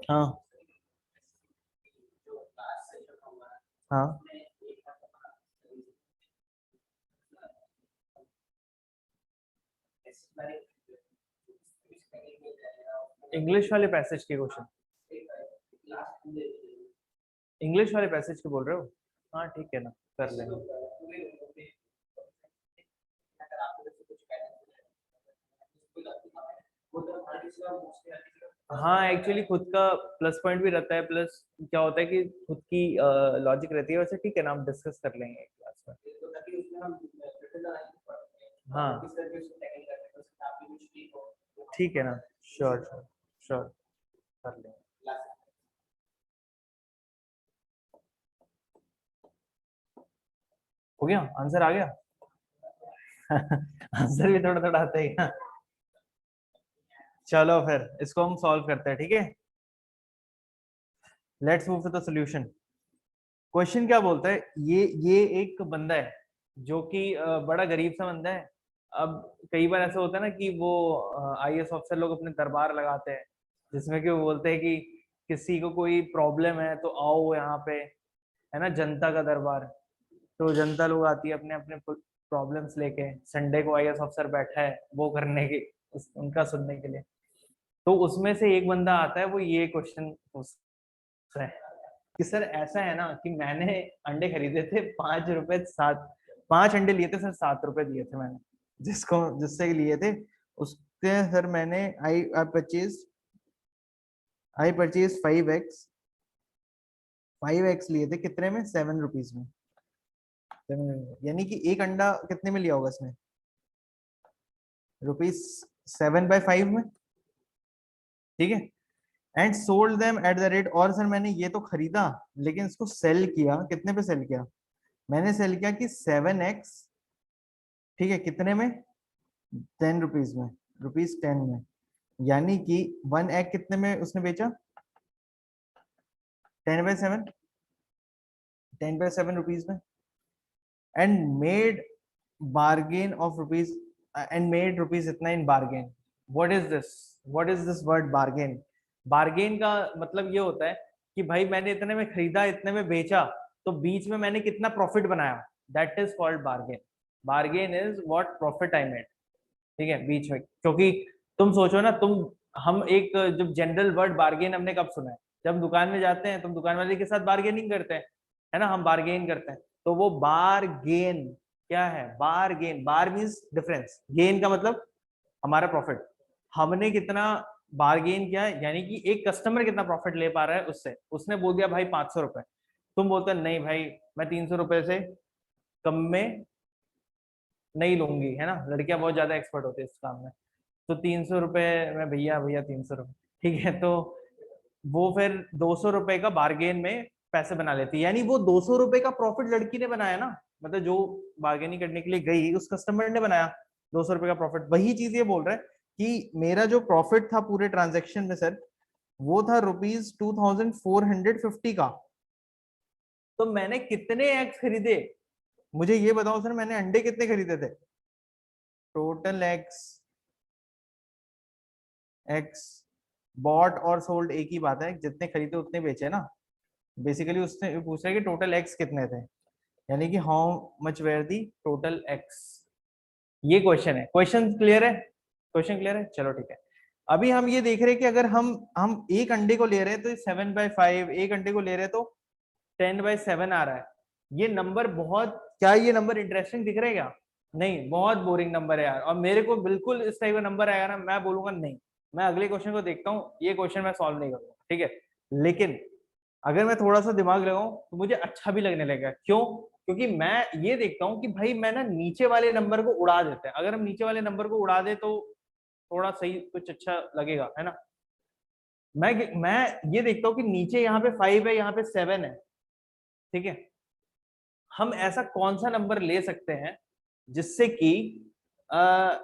हाँ हाँ, इंग्लिश वाले पैसेज के क्वेश्चन, इंग्लिश वाले पैसेज के बोल रहे हो? हाँ ठीक है ना, कर लेंगे। हाँ, एक्चुअली खुद का प्लस पॉइंट भी रहता है, प्लस क्या होता है कि खुद की लॉजिक रहती है। वैसे ठीक है ना, हम डिस्कस कर लेंगे क्लास में। हाँ ठीक है ना, श्योर श्योर श्योर, कर लेंगे। हो गया, आंसर आ गया। आंसर भी थोड़ा थोड़ा आता है क्या? चलो फिर इसको हम सॉल्व करते हैं, ठीक है? Let's move to the solution. Question क्या बोलता है, ये एक बंदा है जो कि बड़ा गरीब सा बंदा है। अब कई बार ऐसा होता है ना कि वो आईएएस ऑफिसर लोग अपने दरबार लगाते हैं, जिसमें कि वो बोलते हैं कि किसी को कोई प्रॉब्लम है तो आओ यहाँ पे, है ना, जनता का दरबार। तो जनता लोग आती है अपने अपने प्रॉब्लम्स लेके, संडे को आईएएस ऑफिसर बैठा है वो करने के, उनका सुनने के लिए। तो उसमें से एक बंदा आता है, वो ये क्वेश्चन पूछता है कि सर ऐसा है ना कि मैंने अंडे खरीदे थे 5 रुपए 7, 5 अंडे लिए थे सर, 7 रुपए दिए थे मैंने, जिसको जिससे लिए थे उसके सर मैंने आई परचेज 5x लिए थे कितने में, 7 रुपीज में। यानी कि एक अंडा कितने में लिया होगा इसने, ₹7/5 में, ठीक है? And sold them at the rate, और सर मैंने ये तो खरीदा लेकिन इसको सेल किया, कितने पे सेल किया? मैंने सेल किया कि 7x, ठीक है, कितने में, 10 रुपीज में, ₹10 में। यानी कि 1 egg कितने में उसने बेचा, 10/7, 10/7 रुपीज में। And made bargain of rupees, and made rupees इतना in bargain. What is this, what is this word bargain? Bargain का मतलब ये होता है कि भाई मैंने इतने में खरीदा, इतने में बेचा, तो बीच में मैंने कितना प्रॉफिट बनाया, that is called bargain. Bargain is what profit I made, ठीक है, बीच में। क्योंकि तुम सोचो ना, हम एक, जब जनरल वर्ड बार्गेन हमने कब सुना है? जब दुकान में जाते हैं, तुम दुकान वाले के साथ बार्गेनिंग करते हैं, है ना, हम बार्गेन करते हैं। तो वो बारगेन क्या है, बारगेन, बार मीन्स डिफरेंस, गेन का मतलब हमारा प्रॉफिट। हमने कितना बारगेन किया, यानी कि एक कस्टमर कितना प्रॉफिट ले पा रहा है उससे, उसने बोल दिया भाई 500 रुपए, तुम बोलते हो नहीं भाई मैं 300 रुपए से कम में नहीं लूंगी, है ना, लड़कियां बहुत ज्यादा एक्सपर्ट होती है इस काम में, तो 300 रुपए में भैया भैया 300 रुपए, ठीक है, तो वो फिर 200 रुपए का बार्गेन में पैसे बना लेती है, यानी वो 200 रुपए का प्रॉफिट लड़की ने बनाया ना, मतलब जो बार्गेनिंग करने के लिए गई उस कस्टमर ने बनाया 200 रुपए का प्रॉफिट। वही चीज ये बोल रहा है कि मेरा जो प्रॉफिट था पूरे ट्रांजेक्शन में सर वो था ₹2450 का। तो मैंने कितने एग्स खरीदे, मुझे ये बताओ सर, मैंने अंडे कितने खरीदे थे? टोटल एग्स, एक्स बॉट और सोल्ड एक ही बात है, जितने खरीदे उतने बेचे ना, बेसिकली उसने पूछ रहा है कि टोटल एक्स कितने थे, यानी कि how much were the total x, ये क्वेश्चन है। क्वेश्चन क्लियर है? क्वेश्चन क्लियर है, चलो ठीक है। अभी हम ये देख रहे हैं कि अगर हम एक अंडे को ले रहे हैं तो 7/5, एक अंडे को ले रहे हैं तो 10/7 आ रहा है। ये नंबर बहुत, क्या ये नंबर इंटरेस्टिंग दिख रहा है क्या? नहीं, बहुत बोरिंग नंबर है यार, और मेरे को बिल्कुल इस टाइप का नंबर आएगा ना मैं बोलूंगा नहीं, मैं अगले क्वेश्चन को देखता हूँ, ये क्वेश्चन मैं सॉल्व नहीं करूंगा, ठीक है। लेकिन अगर मैं थोड़ा सा दिमाग लगाऊं तो मुझे अच्छा भी लगने लगेगा। क्यों? क्योंकि मैं ये देखता हूँ कि भाई मैं ना नीचे वाले नंबर को उड़ा देते हैं, अगर हम नीचे वाले नंबर को उड़ा दे तो थोड़ा सही कुछ अच्छा लगेगा, है ना। मैं ये देखता हूँ कि नीचे यहाँ पे 5 है, यहाँ पे 7 है, ठीक है। हम ऐसा कौन सा नंबर ले सकते हैं जिससे कि आ,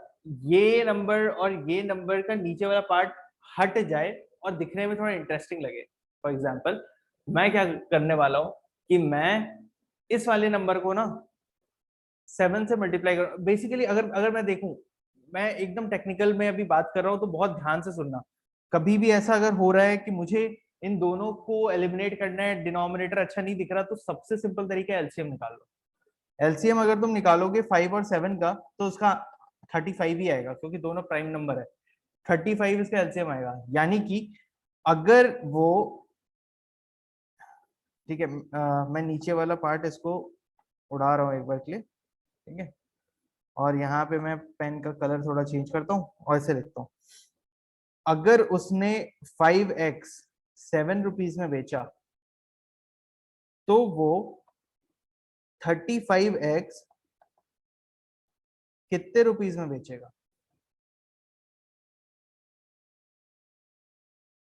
ये नंबर और ये नंबर का नीचे वाला पार्ट हट जाए और दिखने में थोड़ा इंटरेस्टिंग लगे। फॉर एग्जाम्पल मैं क्या करने वाला हूं कि मैं इस वाले नंबर को ना 7 से मल्टीप्लाई कर, बेसिकली अगर अगर मैं देखूं, मैं एकदम टेक्निकल में अभी बात कर रहा हूं तो बहुत ध्यान से सुनना। कभी भी ऐसा अगर हो रहा है कि मुझे इन दोनों को एलिमिनेट करना है, डिनोमिनेटर अच्छा नहीं दिख रहा, तो सबसे सिंपल तरीका है एलसीएम निकाल लो। एलसीएम अगर तुम निकालोगे 5 और 7 का तो उसका 35 ही आएगा, क्योंकि दोनों प्राइम नंबर है। 35 इसका एलसीएम आएगा, यानी कि अगर वो, ठीक है, मैं नीचे वाला पार्ट इसको उड़ा रहा हूँ एक बार के लिए, ठीक है, और यहाँ पे मैं पेन का कलर थोड़ा चेंज करता हूँ और ऐसे लिखता हूँ। अगर उसने 5x 7 रुपीज में बेचा तो वो 35x कितने रुपीज में बेचेगा?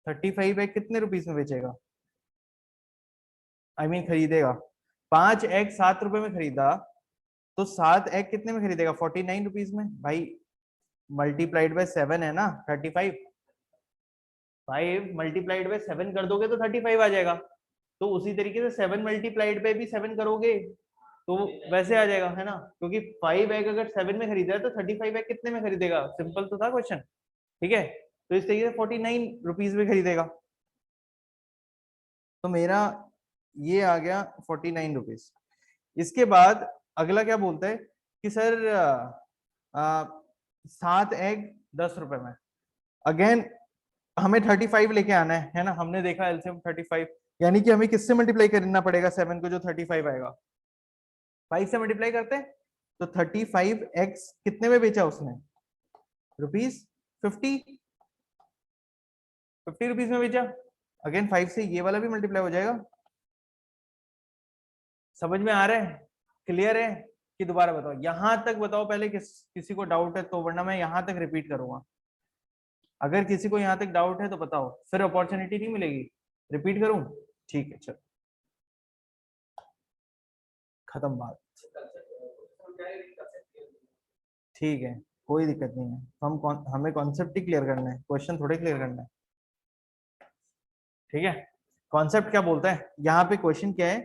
35x कितने रुपीज में बेचेगा? आई मीन खरीदेगा। 5x 7 रुपए में खरीदा तो 7x कितने में खरीदेगा? 49 रुपीज में भाई। मल्टीप्लाइड बाय 7 है ना 35, 5 मल्टीप्लाइड बाय 7 कर दोगे तो 35 आ जाएगा। तो उसी तरीके से 7 मल्टीप्लाइड बाय भी 7 करोगे तो वैसे आ जाएगा, है ना, क्योंकि 5x अगर 7 में खरीदा है तो 35x कितने में खरीदेगा? सिंपल तो था क्वेश्चन, ठीक है। तो इस तरीके से 49 रुपीज में खरीदेगा। तो मेरा ये आ गया 49 रुपीज। इसके बाद अगला क्या बोलता है कि सर 7 एग 10 रुपए में। अगेन हमें 35 लेके आना है ना, हमने देखा एलसीएम 35, यानी कि हमें किससे मल्टीप्लाई करना पड़ेगा 7 को, जो 35 आएगा 5 से मल्टीप्लाई करते हैं। तो 35x कितने में बेचा उसने? ₹50, 50 रुपीज में बेचा। अगेन 5 से ये वाला भी मल्टीप्लाई हो जाएगा। समझ में आ रहा है? क्लियर है कि दोबारा बताओ? यहां तक बताओ पहले, किसी को डाउट है तो, वरना मैं यहां तक रिपीट करूंगा। अगर किसी को यहां तक डाउट है तो बताओ, फिर अपॉर्चुनिटी नहीं मिलेगी। रिपीट करूं? ठीक है, चलो खत्म बात। ठीक है, कोई दिक्कत नहीं है, हमें कॉन्सेप्ट ही क्लियर करना है, क्वेश्चन थोड़े क्लियर करना है, ठीक है। कॉन्सेप्ट क्या बोलता है यहाँ पे? क्वेश्चन क्या है?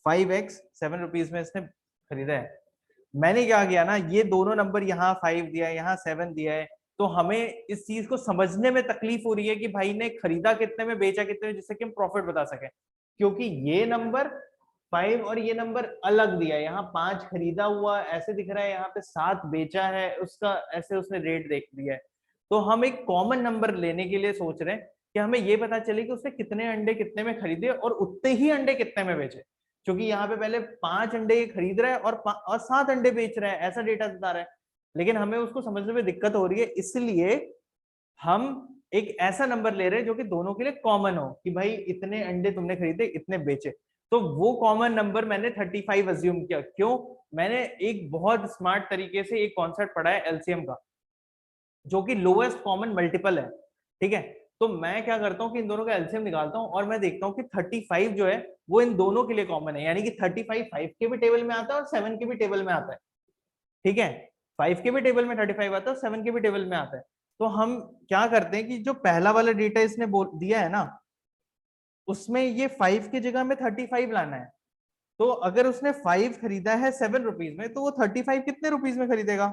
5x 7 रुपीज में इसने खरीदा है। मैंने क्या किया ना, ये दोनों नंबर यहाँ 5 दिया है, यहाँ 7 दिया है, तो हमें इस चीज को समझने में तकलीफ हो रही है कि भाई ने खरीदा कितने में, बेचा कितने में, जिससे कि हम प्रॉफिट बता सके। क्योंकि ये नंबर 5 और ये नंबर अलग दिया है, यहाँ 5 खरीदा हुआ ऐसे दिख रहा है, यहाँ पे 7 बेचा है उसका, ऐसे उसने रेट देख दिया है। तो हम एक कॉमन नंबर लेने के लिए सोच रहे हैं कि हमें ये पता चले कि उसने कितने अंडे कितने में खरीदे और उतने ही अंडे कितने में बेचे। क्योंकि यहाँ पे पहले 5 अंडे खरीद रहा है और 7 अंडे बेच रहा है, ऐसा डेटा बता रहा है, लेकिन हमें उसको समझने में दिक्कत हो रही है, इसलिए हम एक ऐसा नंबर ले रहे हैं जो कि दोनों के लिए कॉमन हो, कि भाई इतने अंडे तुमने खरीदे, इतने बेचे। तो वो कॉमन नंबर मैंने 35 अज्यूम किया। क्यों? मैंने एक बहुत स्मार्ट तरीके से एक कॉन्सेप्ट पढ़ा है एलसीएम का, जो कि लोएस्ट कॉमन मल्टीपल है। ठीक है, तो मैं क्या करता हूँ कि इन दोनों का एलसीएम निकालता हूँ और मैं देखता हूँ कि 35 जो है वो इन दोनों के लिए कॉमन है, यानी कि 35 5 के भी टेबल में आता है और 7 के भी टेबल में आता है। ठीक है, 5 के भी टेबल में 35 आता है और 7 के भी टेबल में आता है। तो हम क्या करते हैं कि जो पहला वाला डेटा इसने दिया है ना, उसमें ये 5 की जगह में 35 लाना है। तो अगर उसने 5 खरीदा है 7 रुपीज में, तो वो 35 कितने रुपीज में खरीदेगा?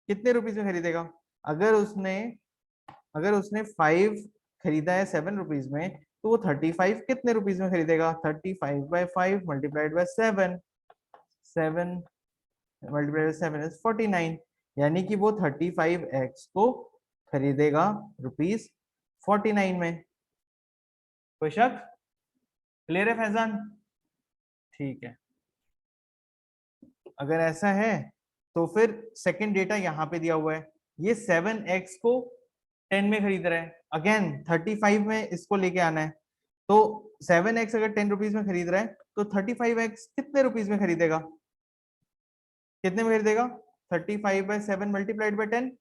कितने रुपीज में खरीदेगा? अगर उसने अगर उसने 5 खरीदा है 7 रुपीज में, तो वो 35 कितने रुपीज में खरीदेगा? 35/5 multiplied by 7, 7 multiplied by 7 is 49, यानी कि वो 35x को खरीदेगा रुपीज 49 में। कोई शक? क्लियर है फैजान? ठीक है, अगर ऐसा है तो फिर सेकंड डेटा यहाँ पे दिया हुआ है, ये 7x को 10 में खरीद रहा है, अगेन 35 में इसको लेके आना है। तो 7x अगर 10 रुपीज में खरीद रहा है, तो 35x कितने रुपीज में खरीदेगा? कितने में खरीदेगा? 35/7 मल्टीप्लाइड बाय 10,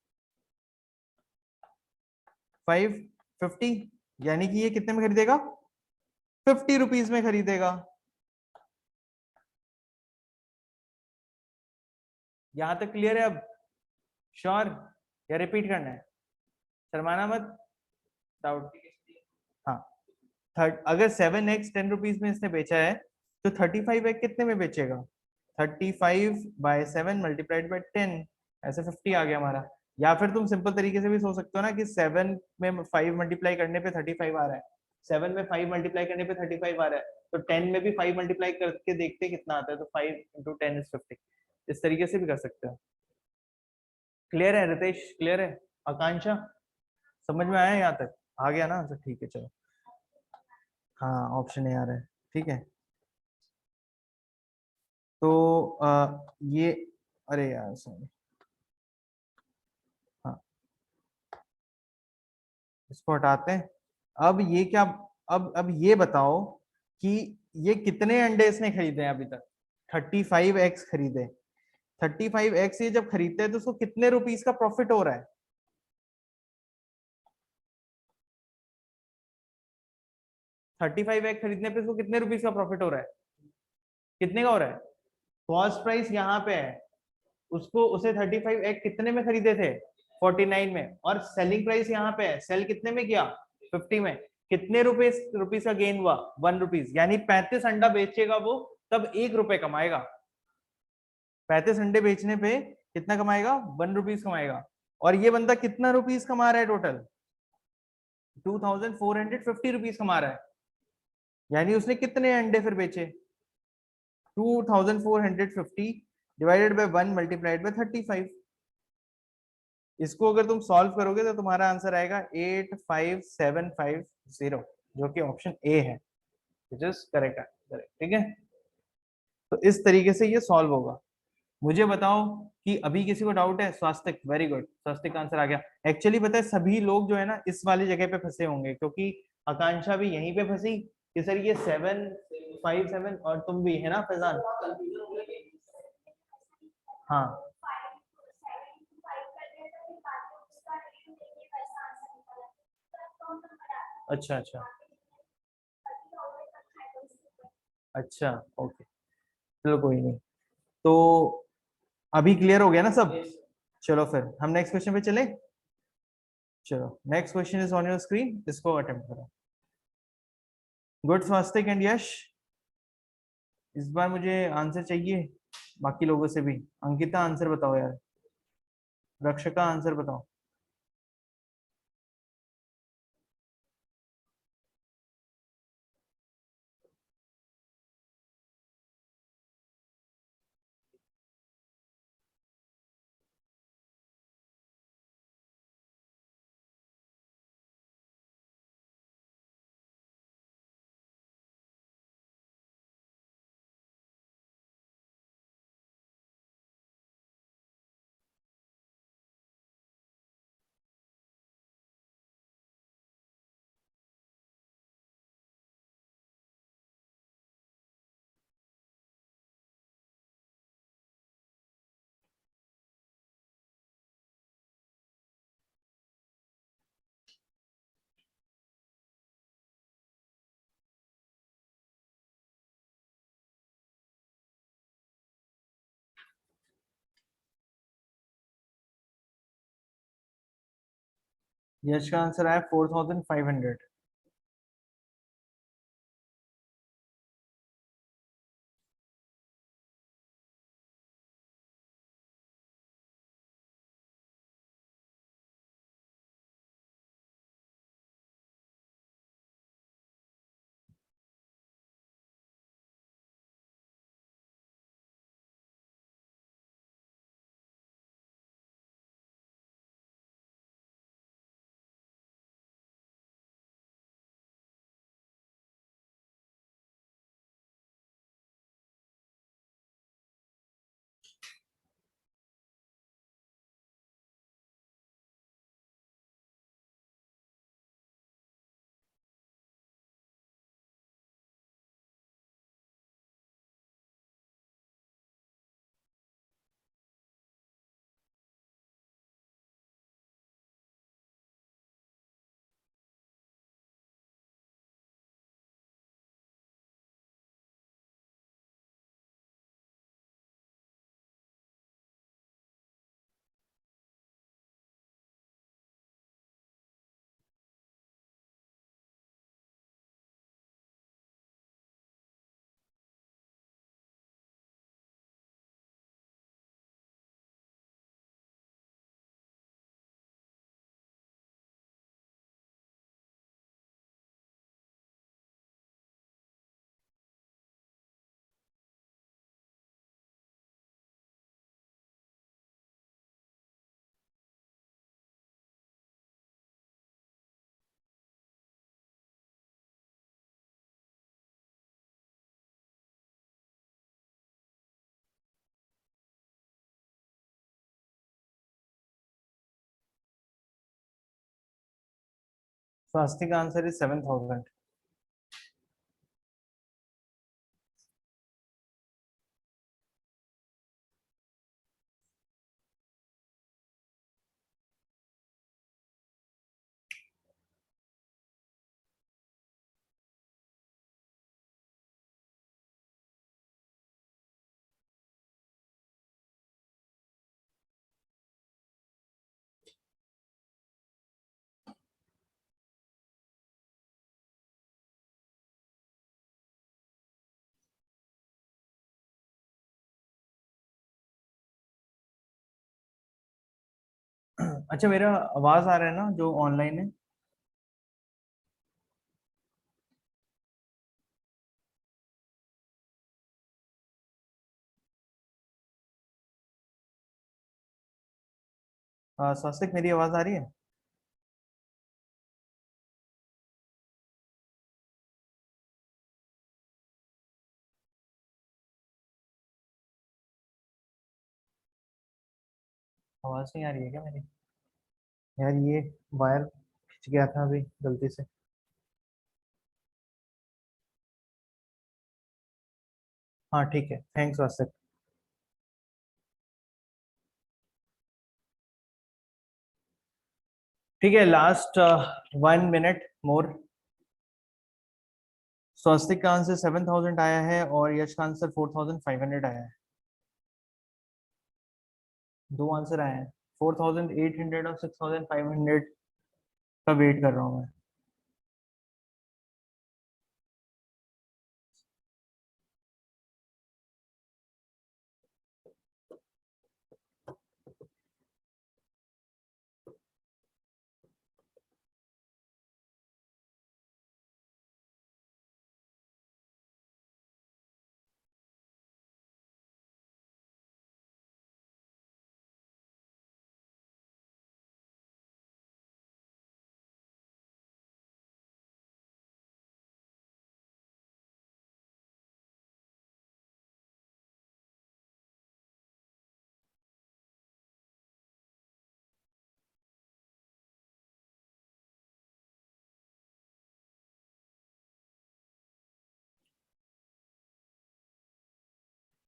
550, यानी कि ये कितने में खरीदेगा? 50 रुपीज में खरीदेगा। यहां तक क्लियर है? अब श्योर या रिपीट करना है? शर्माना मत, डाउट। हाँ, थर्ड, अगर 7x 10 रुपीज में इसने बेचा है, तो 35x कितने में बेचेगा? 35/7 मल्टीप्लाइड बाय 10, ऐसे 50 आ गया हमारा। या फिर तुम सिंपल तरीके से भी सोच सकते हो ना कि 7 में 5 मल्टीप्लाई करने पे 35 आ रहा है, 7 में 5 मल्टीप्लाई करने पे 35 आ रहा है, तो 10 में भी 5 मल्टीप्लाई करके देखते कितना आता है, तो 5 × 10 इज 50। इस तरीके से भी कर सकते हो। क्लियर है रितेश? क्लियर है? आकांक्षा, समझ में आया यहाँ तक? आ गया ना आंसर? ठीक है, चलो। हाँ, ऑप्शन ए आ रहा है। ठीक है, तो ये, अरे यार सॉरी, हाँ, इसको हटाते हैं। अब ये क्या? अब ये बताओ कि ये कितने अंडे इसने खरीदे हैं अभी तक? 35x खरीदे। 35x ये जब खरीदते हैं तो उसको कितने रुपीस का प्रॉफिट हो रहा है? 35x खरीदने पे उसको कितने रुपीस का प्रॉफिट हो रहा है? कितने का हो रहा है? कॉस्ट प्राइस यहाँ पे है, उसको उसे 35x कितने में खरीदे थे? 49 में। और सेलिंग प्राइस यहाँ पे है, सेल कितने में किया? 50 में। कितने रुपीस का गेन हुआ? 1 रुपीज, यानी 35 अंडा बेचेगा वो, तब 1 रुपए कमाएगा। 35 अंडे बेचने पे कितना कमाएगा? 1 रुपीज कमाएगा। और ये बंदा कितना रुपीस कमा रहा है टोटल? 2450 रुपीज कमा रहा है। यानी उसने कितने अंडे फिर बेचे? 2450 डिवाइडेड बाय 1 मल्टीप्लाइड बाय 35। इसको अगर तुम सॉल्व करोगे तो तुम्हारा आंसर आएगा 85750, जो कि ऑप्शन ए है, विच इज करेक्ट आंसर। ठीक है, तो इस तरीके से ये सॉल्व होगा। मुझे बताओ कि अभी किसी को डाउट है? स्वास्तिक, वेरी गुड, स्वास्तिक का आंसर आ गया। एक्चुअली पता है सभी लोग जो है ना इस वाली जगह पे फंसे होंगे, क्योंकि आकांक्षा भी यहीं पे फंसी कि सर ये 757, और तुम भी है ना फैजान? हाँ, अच्छा अच्छा, अच्छा, ओके, चलो कोई नहीं। तो अभी क्लियर हो गया ना सब? चलो फिर हम नेक्स्ट क्वेश्चन पे चले। चलो, next question is on your screen, इसको अटेम्प्ट करो। गुड स्वास्तिक एंड यश, इस बार मुझे आंसर चाहिए बाकी लोगों से भी। अंकिता आंसर बताओ यार, रक्षका आंसर बताओ। यश का आंसर आया 4500। स्वास्तिक आंसर इज 7000। अच्छा, मेरा आवाज आ रहा है ना जो ऑनलाइन है? स्वास्तिक, मेरी आवाज आ रही है? आवाज नहीं आ रही है क्या मेरी? यार ये वायर खिंच गया था अभी गलती से। हाँ ठीक है, थैंक्स स्वास्तिक। ठीक है, लास्ट 1 मिनट मोर। स्वस्तिक का आंसर 7000 आया है और यश का आंसर 4500 आया है। दो आंसर आए हैं, 4800 और 6500 का वेट कर रहा हूँ मैं।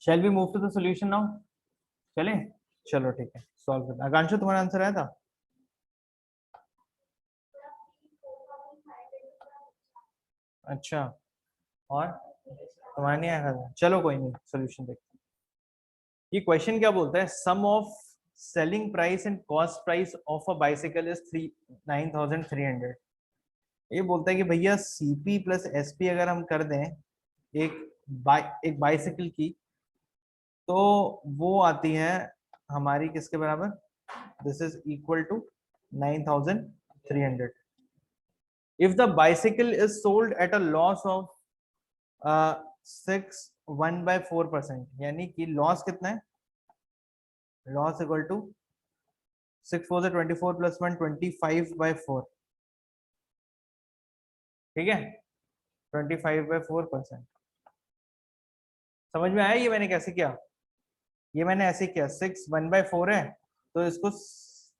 Shall we move to the solution now? चलें? चलो ठीक है, सॉल्व करते हैं। आकांक्षा, तुम्हारा आंसर आया था? अच्छा, और तुम्हारा नहीं आया था? चलो कोई नहीं, सोल्यूशन देखते हैं। ये क्वेश्चन क्या बोलता है? Sum of selling price and cost price of a bicycle is 9,300। ये बोलता है कि भैया सीपी प्लस एसपी अगर हम कर दें एक बाइसिकल की, तो वो आती है हमारी किसके बराबर, this is equal to 9,300। if the bicycle is sold at a loss of 1/4%, यानी कि लॉस कितना है, लॉस इक्वल टू 6 4 24 प्लस 1 25/4, ठीक है, 25/4%। समझ में आया ये मैंने कैसे किया, ये मैंने ऐसे किया 6 1/4 है, तो इसको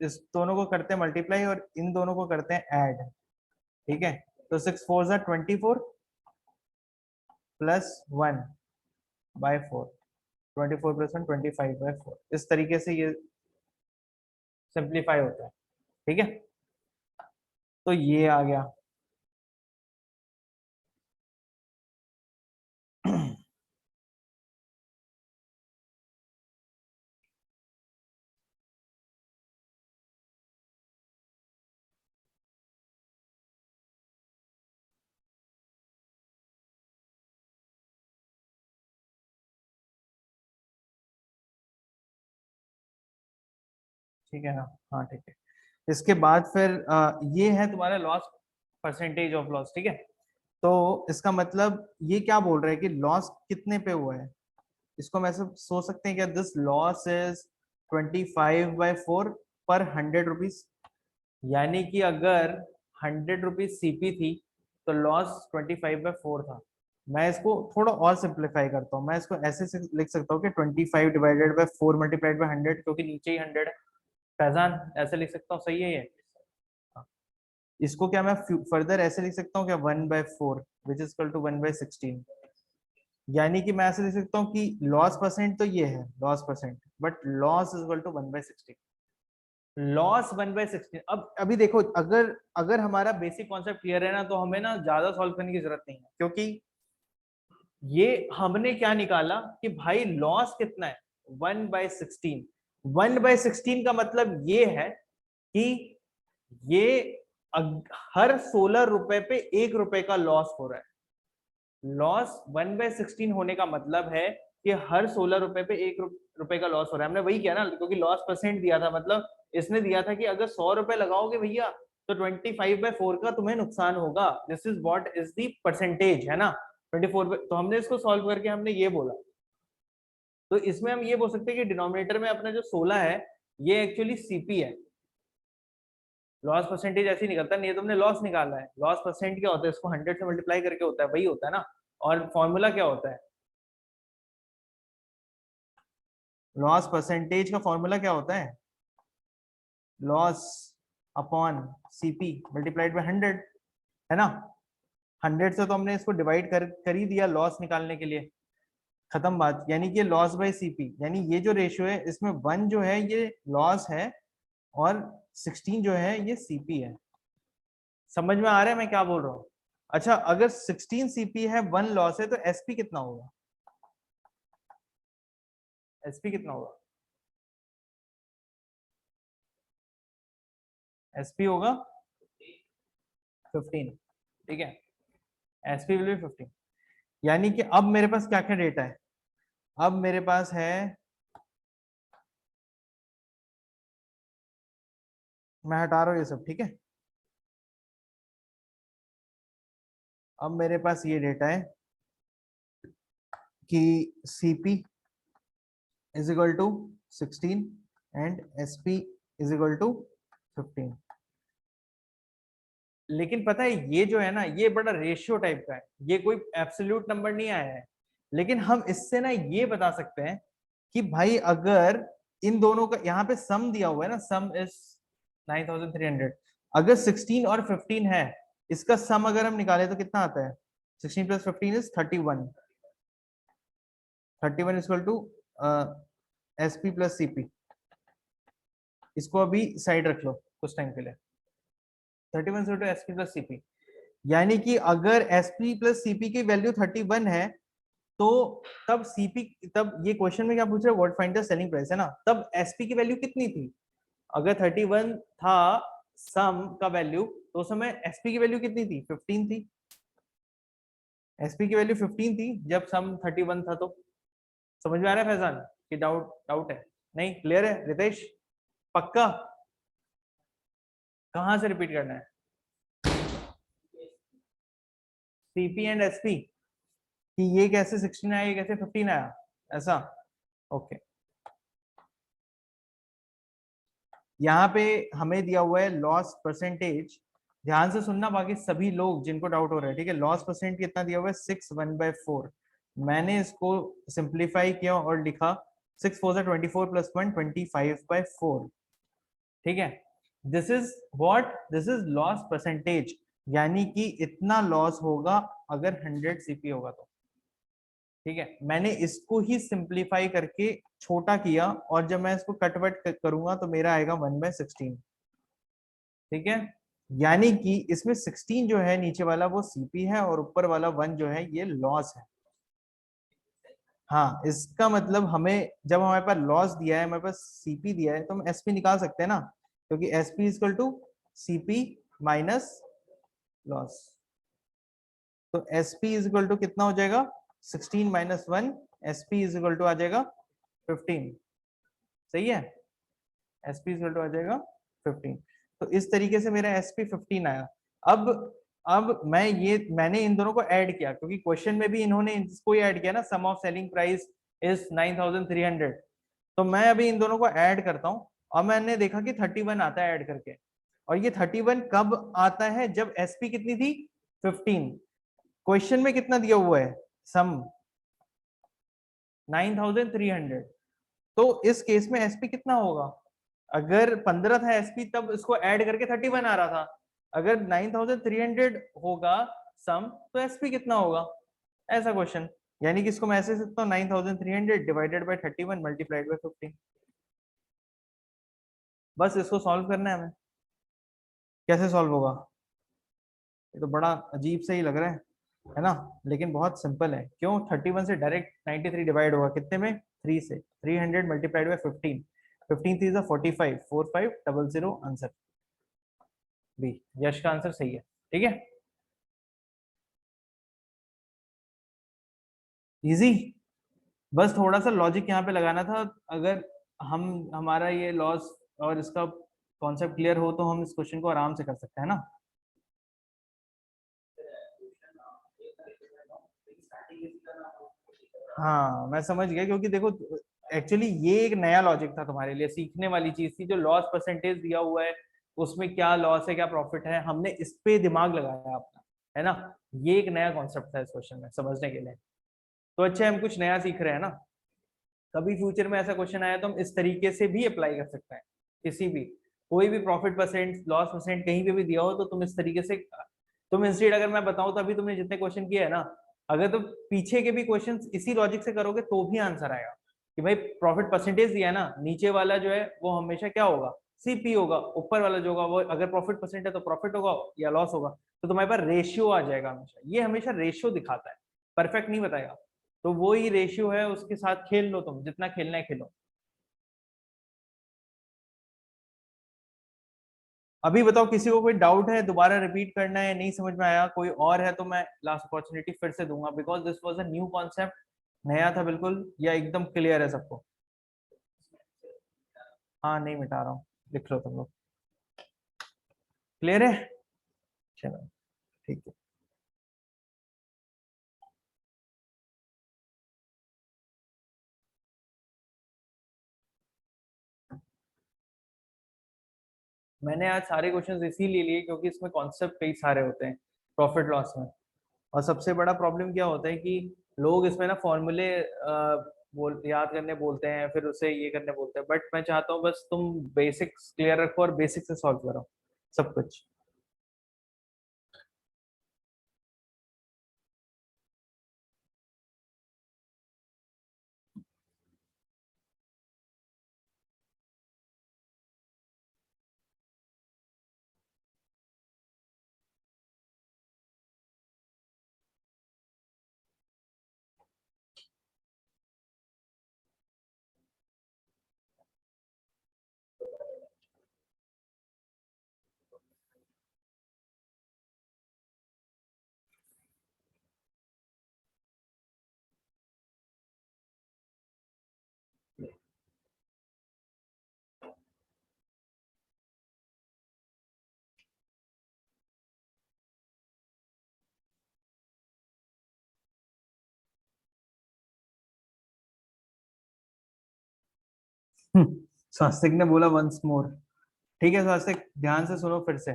इस दोनों को करते हैं मल्टीप्लाई और इन दोनों को करते हैं ऐड, ठीक है। तो 6 4 24 प्लस 1/4, 24 प्लस 1 25/4, इस तरीके से ये सिंप्लीफाई होता है, ठीक है। तो ये आ गया। ठीक है ना, हाँ ठीक है। इसके बाद फिर ये है तुम्हारा लॉस, परसेंटेज ऑफ लॉस, ठीक है। तो इसका मतलब ये क्या बोल रहा है कि लॉस कितने पे हुआ है, इसको हम ऐसे सोच सकते हैं क्या, दिस लॉस इज 25/4 पर 100 रुपीज, यानी कि अगर 100 रुपीज सीपी थी तो लॉस 25/4 था। मैं इसको थोड़ा और सिंप्लीफाई करता हूँ, मैं इसको ऐसे लिख सकता हूँ कि 25 डिवाइडेड बाय 4 मल्टीप्लाइड बाय 100, क्योंकि नीचे ही 100 है। फैजान ऐसे लिख सकता हूँ, सही है ये। इसको क्या मैं फर्दर ऐसे लिख सकता हूँ क्या, 1/4 विच इज इक्वल टू 1/16, यानी कि मैं ऐसे लिख सकता हूँ कि लॉस परसेंट तो ये है loss percent, but loss is equal to 1/16, loss 1/16। अब अभी देखो, अगर अगर हमारा बेसिक कॉन्सेप्ट क्लियर है ना, तो हमें ना ज्यादा सॉल्व करने की जरूरत नहीं है, क्योंकि ये हमने क्या निकाला कि भाई लॉस कितना है, 1/16। 1/16 का मतलब ये है कि ये हर 16 रुपए पे 1 रुपए का लॉस हो रहा है। लॉस 1/16 होने का मतलब है कि हर 16 रुपए पे 1 रुपए का लॉस हो रहा है। हमने वही किया ना, क्योंकि लॉस परसेंट दिया था, मतलब इसने दिया था कि अगर 100 रुपए लगाओगे भैया तो 25/4 का तुम्हें नुकसान होगा, this is what is the percentage, है ना, 24। तो हमने इसको सॉल्व करके हमने ये बोला, तो इसमें हम ये बोल सकते हैं कि डिनोमिनेटर में अपना जो 16 है ये एक्चुअली सीपी है। लॉस परसेंटेज ऐसे ही निकलता है, नहीं तुमने लॉस निकाला है, लॉस परसेंट क्या होता है, इसको 100 से मल्टीप्लाई करके होता है, वही होता है ना। और फॉर्मूला क्या होता है, लॉस परसेंटेज का फॉर्मूला क्या होता है, loss upon CP multiplied by 100, है ना। 100 से तो हमने इसको डिवाइड कर ही दिया लॉस निकालने के लिए, खत्म बात। यानी कि लॉस बाय सीपी, यानी ये जो रेशियो है इसमें 1 जो है ये लॉस है और 16 जो है ये सीपी है। समझ में आ रहा है मैं क्या बोल रहा हूँ। अच्छा, अगर 16 सीपी है 1 लॉस है, तो एसपी कितना होगा, एसपी कितना होगा, एसपी होगा 15, ठीक है, एसपी विल बी 15। यानी कि अब मेरे पास क्या क्या डेटा है, अब मेरे पास है, मैं हटा रहा हूँ ये सब, ठीक है। अब मेरे पास ये डेटा है कि CP is equal to 16 and SP is equal to 15। लेकिन पता है ये जो है ना, ये बड़ा रेशियो टाइप का है, ये कोई एब्सोल्यूट नंबर नहीं आया है। लेकिन हम इससे ना ये बता सकते हैं कि भाई अगर इन दोनों का यहाँ पे सम दिया हुआ है ना, सम इज 9,300, अगर 16 और 15 है, इसका सम अगर हम निकाले तो कितना आता है, 16 plus 15 is 31, 31 is equal to SP plus CP. इसको अभी साइड रख लो कुछ टाइम के लिए, 31 इज एसपी प्लस सीपी। यानी कि अगर एसपी प्लस सीपी की वैल्यू 31 है, तो तब सीपी, तब ये क्वेश्चन में क्या पूछ रहे हैं, what find the selling price है ना, तब एसपी की वैल्यू कितनी थी, अगर 31 था सम का वैल्यू, तो उस समय एसपी की वैल्यू कितनी थी, 15 थी। एसपी की वैल्यू 15 थी जब सम 31 था। तो समझ में आ रहा है फैजान कि डाउट डाउट है? नहीं, क्लियर है रितेश? पक्का? कहां से रिपीट करना है? सीपी एंड एसपी, कि ये कैसे 16 आया, ये कैसे 15 आया, ऐसा? ओके। यहाँ पे हमें दिया हुआ है लॉस परसेंटेज, ध्यान से सुनना बाकी सभी लोग जिनको डाउट हो रहा है, ठीक है। लॉस परसेंट कितना दिया हुआ है, 6/4। मैंने इसको सिंप्लीफाई किया और लिखा 6 4 24 प्लस 1 25/4, ठीक है। This is what, this is loss percentage, यानी कि इतना लॉस होगा अगर 100 सीपी होगा तो, ठीक है। मैंने इसको ही सिंप्लीफाई करके छोटा किया, और जब मैं इसको कटवट करूंगा तो मेरा आएगा 1/16, ठीक है। यानी कि इसमें 16 जो है नीचे वाला वो सीपी है, और ऊपर वाला 1 जो है ये लॉस है। हाँ, इसका मतलब हमें जब हमारे पास लॉस दिया है, हमारे पास सीपी दिया है, तो हम एसपी निकाल सकते हैं ना, क्योंकि SP is equal to CP minus loss. तो एसपी इज इक्वल टू कितना हो जाएगा, 16 minus 1, SP is equal to आ जाएगा 15। सही है, एसपी इज इक्वल टू आ जाएगा 15। तो इस तरीके से मेरा एसपी 15 आया। अब मैंने इन दोनों को ऐड किया, क्योंकि क्वेश्चन में भी इन्होंने इसको ही ऐड किया ना, सम ऑफ सेलिंग प्राइस इज 9300। तो मैं अभी इन दोनों को ऐड करता हूँ, और मैंने देखा कि 31 आता है ऐड करके। और ये 31 कब आता है, जब एसपी कितनी थी, 15। क्वेश्चन में कितना दिया हुआ है, सम 9300। तो इस केस में एसपी कितना होगा, अगर 15 था एसपी तब इसको ऐड करके 31 आ रहा था, अगर 9300 होगा सम, तो एसपी कितना होगा, ऐसा क्वेश्चन। यानी कि इसको मैं ऐसे सकता हूँ, 9300 डिवाइडेड बाय 31 मल्टीप्लाइड बाय 15। बस इसको सॉल्व करना है हमें। कैसे सॉल्व होगा, ये तो बड़ा अजीब से ही लग रहा है ना, लेकिन बहुत सिंपल है। क्यों, 31 से डायरेक्ट 93 डिवाइड होगा कितने में, 3 से, 300 मल्टीप्लाइड बाय 15, 15 3 45, 4500 आंसर बी। यश का आंसर सही है, ठीक है। इजी, बस थोड़ा सा लॉजिक यहाँ पे लगाना था। अगर हम हमारा ये लॉस और इसका कॉन्सेप्ट क्लियर हो तो हम इस क्वेश्चन को आराम से कर सकते हैं ना। हाँ मैं समझ गया, क्योंकि देखो एक्चुअली ये एक नया लॉजिक था तुम्हारे लिए, सीखने वाली चीज थी। जो लॉस परसेंटेज दिया हुआ है उसमें क्या लॉस है क्या प्रॉफिट है, हमने इस पे दिमाग लगाया अपना, है ना। ये एक नया कॉन्सेप्ट था इस क्वेश्चन में समझने के लिए। तो अच्छा, हम कुछ नया सीख रहे हैं ना। कभी फ्यूचर में ऐसा क्वेश्चन आया तो हम इस तरीके से भी अप्लाई कर सकते हैं, किसी भी, कोई भी प्रॉफिट परसेंट लॉस परसेंट कहीं पे भी दिया हो तो तुम इस तरीके से, तुम इंस्टेड, अगर मैं बताऊं तो अभी तुमने जितने क्वेश्चन किए है ना, अगर तुम पीछे के भी क्वेश्चन इसी लॉजिक से करोगे तो भी आंसर आएगा। कि भाई प्रॉफिट परसेंटेज दिया है ना, नीचे वाला जो है वो हमेशा क्या होगा, सीपी होगा, ऊपर वाला जो होगा वो अगर प्रॉफिट परसेंट है तो प्रॉफिट होगा या लॉस होगा। तो तुम्हारे पास रेशियो आ जाएगा हमेशा, ये हमेशा रेशियो दिखाता है, परफेक्ट नहीं बताएगा। तो वो ही रेशियो है, उसके साथ खेल लो, तुम जितना खेलना है खेलो। अभी बताओ किसी को कोई डाउट है, दोबारा रिपीट करना है, नहीं समझ में आया, कोई और है तो मैं लास्ट अपॉर्चुनिटी फिर से दूंगा, because this was a new concept, नया था बिल्कुल, या एकदम क्लियर है सबको? हाँ नहीं मिटा रहा हूँ, लिख लो तुम लोग। क्लियर है, चलो ठीक है। मैंने आज सारे क्वेश्चंस इसीलिए लिए क्योंकि इसमें कॉन्सेप्ट कई सारे होते हैं प्रॉफिट लॉस में। और सबसे बड़ा प्रॉब्लम क्या होता है कि लोग इसमें ना फॉर्मूले बोल याद करने बोलते हैं, फिर उसे ये करने बोलते हैं, बट मैं चाहता हूँ बस तुम बेसिक्स क्लियर रखो और बेसिक से सॉल्व करो सब कुछ। स्वास्तिक ने बोला वंस मोर। ठीक है स्वास्तिक, ध्यान से सुनो फिर से।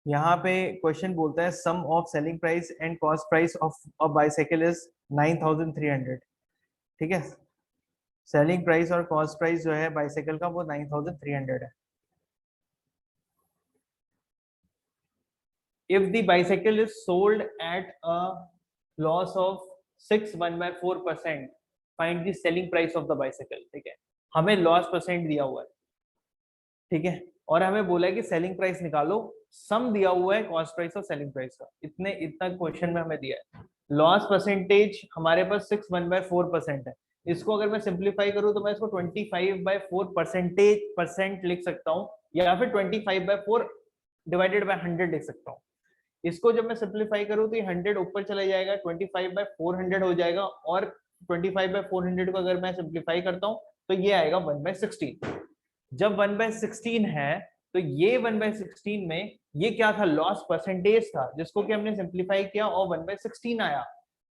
यहाँ पे क्वेश्चन बोलता है sum of selling price and cost price of a bicycle is 9300। ठीक है, सेलिंग प्राइस और कॉस्ट प्राइस जो है बाइसाइकिल का वो 9300 है। if the bicycle is sold at a loss of 6.14%, find the selling price of the bicycle। ठीक है, हमें लॉस परसेंट दिया हुआ है, ठीक है, और हमें बोला है कि सेलिंग प्राइस निकालो, सम दिया हुआ है कॉस्ट प्राइस और सेलिंग प्राइस का, इतना क्वेश्चन में हमें दिया है। लॉस परसेंटेज हमारे पास 6.1/4% है। इसको अगर मैं सिंप्लीफाई करूं तो मैं इसको 25/4% लिख सकता हूँ, या फिर 25/4 डिवाइडेड बाय 100 लिख सकता हूँ। इसको जब मैं सिंप्लीफाई करूं तो ये 100 ऊपर चला जाएगा, 25/400 हो जाएगा, और 25/400 को अगर मैं सिंप्लीफाई करता हूं तो ये आएगा 1/16। जब 1/16 है तो ये 1/16 में ये क्या था, लॉस परसेंटेज था, जिसको कि हमने सिंप्लीफाई किया और 1/16 आया।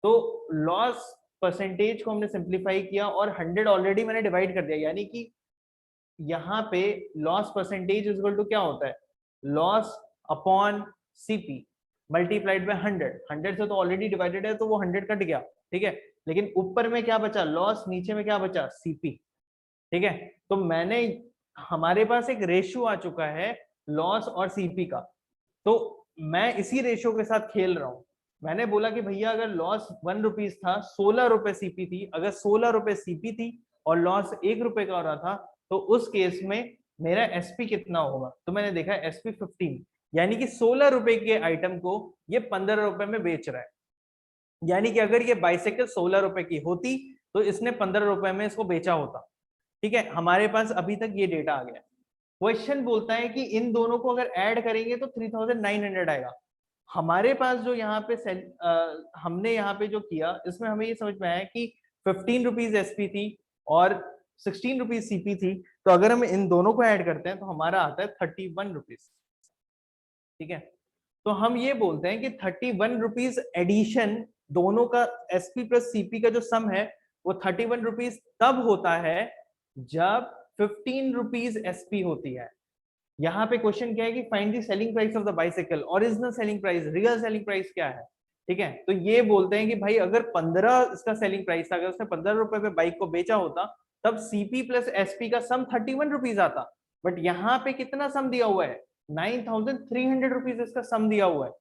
तो लॉस परसेंटेज को हमने सिंप्लीफाई किया और 100 ऑलरेडी मैंने डिवाइड कर दिया, यानी कि यहाँ पे लॉस परसेंटेज इक्वल टू क्या होता है, loss upon CP multiplied by 100। 100 से तो ऑलरेडी डिवाइडेड है तो वो 100 कट गया, ठीक है, लेकिन ऊपर में क्या बचा, लॉस, नीचे में क्या बचा, सीपी। ठीक है, तो मैंने, हमारे पास एक रेशियो आ चुका है लॉस और सीपी का, तो मैं इसी रेशियो के साथ खेल रहा हूं। मैंने बोला कि भैया अगर लॉस 1 रुपीज था, 16 रुपए सीपी थी, अगर 16 रुपए सीपी थी और लॉस 1 रुपए का हो रहा था, तो उस केस में मेरा एसपी कितना होगा, तो मैंने देखा एसपी 15, यानी कि 16 रुपए के आइटम को ये 15 रुपए में बेच रहा है। यानी कि अगर ये बाइसाइकिल 16 रुपए की होती तो इसने 15 रुपए में इसको बेचा होता। ठीक है, हमारे पास अभी तक ये डेटा आ गया। क्वेश्चन बोलता है कि इन दोनों को अगर ऐड करेंगे तो 3900 आएगा। हमारे पास जो यहाँ पे हमने यहाँ पे जो किया, इसमें हमें ये समझ में आया कि 15 रुपीज एसपी थी और 16 रुपीज सीपी थी, तो अगर हम इन दोनों को ऐड करते हैं तो हमारा आता है 31 रुपीज। ठीक है, तो हम ये बोलते हैं कि 31 रुपीज एडिशन, दोनों का एसपी प्लस सीपी का जो सम है वो 31 रुपीज तब होता है जब 15 रुपीज एसपी होती है। यहाँ पे क्वेश्चन क्या है कि find the selling price of the bicycle, original selling price, real selling price क्या है। ठीक है, तो ये बोलते हैं कि भाई अगर 15 इसका सेलिंग प्राइस था, अगर उसने 15 रुपए पे बाइक को बेचा होता, तब सीपी प्लस एसपी का सम 31 रुपीज आता। बट यहाँ पे कितना सम दिया हुआ है, 9300 रुपीज इसका सम दिया हुआ है।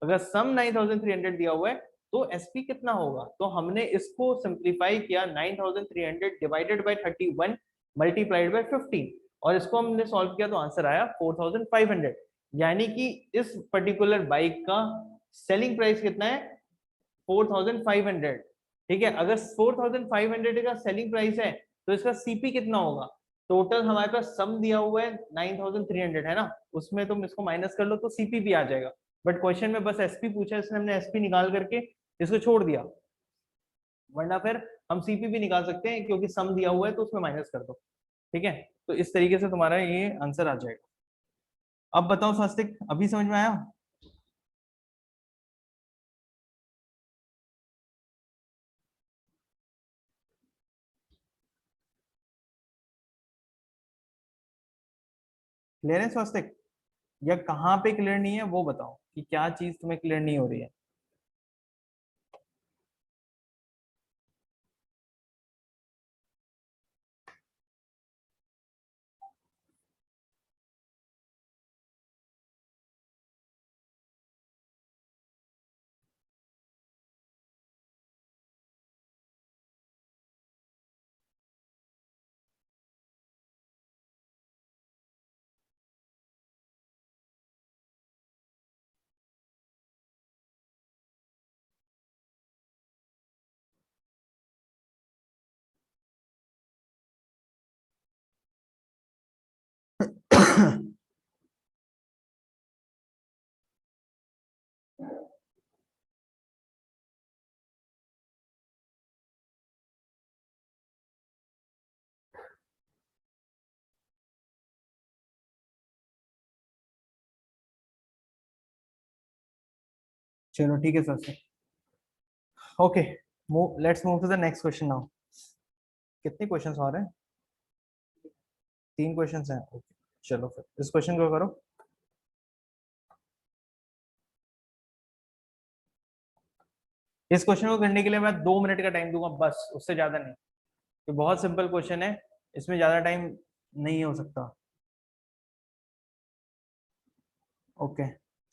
अगर सम 9300 दिया हुआ है तो एसपी कितना होगा, तो हमने इसको सिंप्लीफाई किया, 9300 डिवाइडेड बाय 31 मल्टीप्लाइड बाय 15, और इसको हमने सॉल्व किया तो आंसर आया 4500। यानी कि इस पर्टिकुलर बाइक का सेलिंग प्राइस कितना है, 4500। ठीक है, अगर 4500 का सेलिंग प्राइस है तो इसका सीपी कितना होगा, टोटल हमारे पास सम दिया हुआ है 9300 है ना, उसमें तुम इसको माइनस कर लो तो सीपी भी आ जाएगा। बट क्वेश्चन में बस एसपी पूछा, इसलिए हमने एसपी निकाल करके इसको छोड़ दिया, वरना फिर हम सीपी भी निकाल सकते हैं क्योंकि सम दिया हुआ है तो उसमें माइनस कर दो। ठीक है, तो इस तरीके से तुम्हारा ये आंसर आ जाएगा। अब बताओ स्वस्तिक, अभी समझ में आया। क्लियर है स्वस्तिक, या कहाँ पे क्लियर नहीं है वो बताओ, कि क्या चीज तुम्हें क्लियर नहीं हो रही है। चलो ठीक है Swastik, okay. Let's move to the next question now. कितने क्वेश्चंस और हैं? 3 क्वेश्चंस हैं। ओके, चलो फिर इस क्वेश्चन को करो। इस क्वेश्चन को करने के लिए मैं 2 मिनट का टाइम दूंगा बस, उससे ज्यादा नहीं। ये बहुत सिंपल क्वेश्चन है, इसमें ज्यादा टाइम नहीं हो सकता। ओके,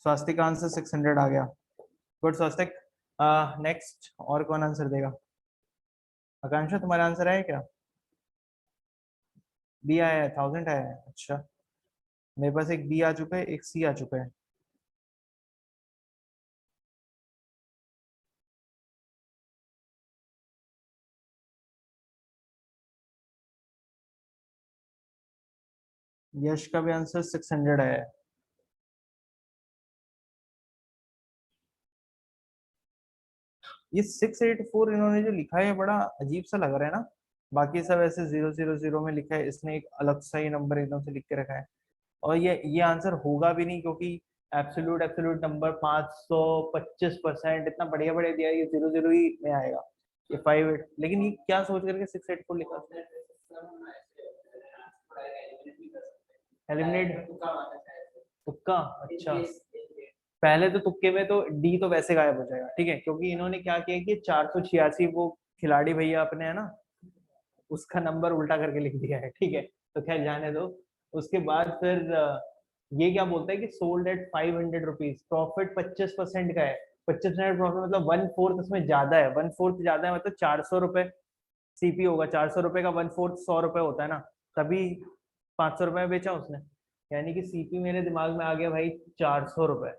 स्वास्तिक का आंसर 600 आ गया। गुड स्वास्तिक। नेक्स्ट और कौन आंसर देगा? आकांक्षा तुम्हारा आंसर है क्या? बी आया है, 1000 आया है। अच्छा, मेरे पास एक बी आ चुका है, एक सी आ चुका है। यश का भी आंसर 600 आया है। ये 684 इन्होंने जो लिखा है बड़ा अजीब सा लग रहा है ना। बाकी सब ऐसे 000 में लिखा है, इसने एक अलग सा ही नंबर एकदम से लिख के रखा है। और ये आंसर होगा भी नहीं, क्योंकि एब्सोल्यूट एब्सोल्यूट नंबर 525% इतना बढ़िया बढ़िया दिया है, ये 00 ही में आएगा। ये 58, लेकिन ये क्या सोच करके 684 लिखा? एलिमिनेट तुक्का? अच्छा, पहले तो तुक्के में तो डी तो वैसे गायब हो जाएगा, ठीक है, क्योंकि इन्होंने क्या किया कि 486 वो खिलाड़ी भैया अपने है ना, उसका नंबर उल्टा करके लिख दिया है, ठीक है। तो खैर जाने दो। उसके बाद फिर ये क्या बोलता है कि सोल्ड एट 500 रुपीज, प्रॉफिट 25% का है। 25% प्रॉफिट मतलब 1/4 इसमें ज्यादा है, 1/4 ज्यादा है, मतलब 400 रुपए सीपी होगा। 400 रुपए का 1/4 100 रुपए होता है ना, तभी 500 रुपए में बेचा उसने। यानी कि सीपी मेरे दिमाग में आ गया भाई 400 रुपए,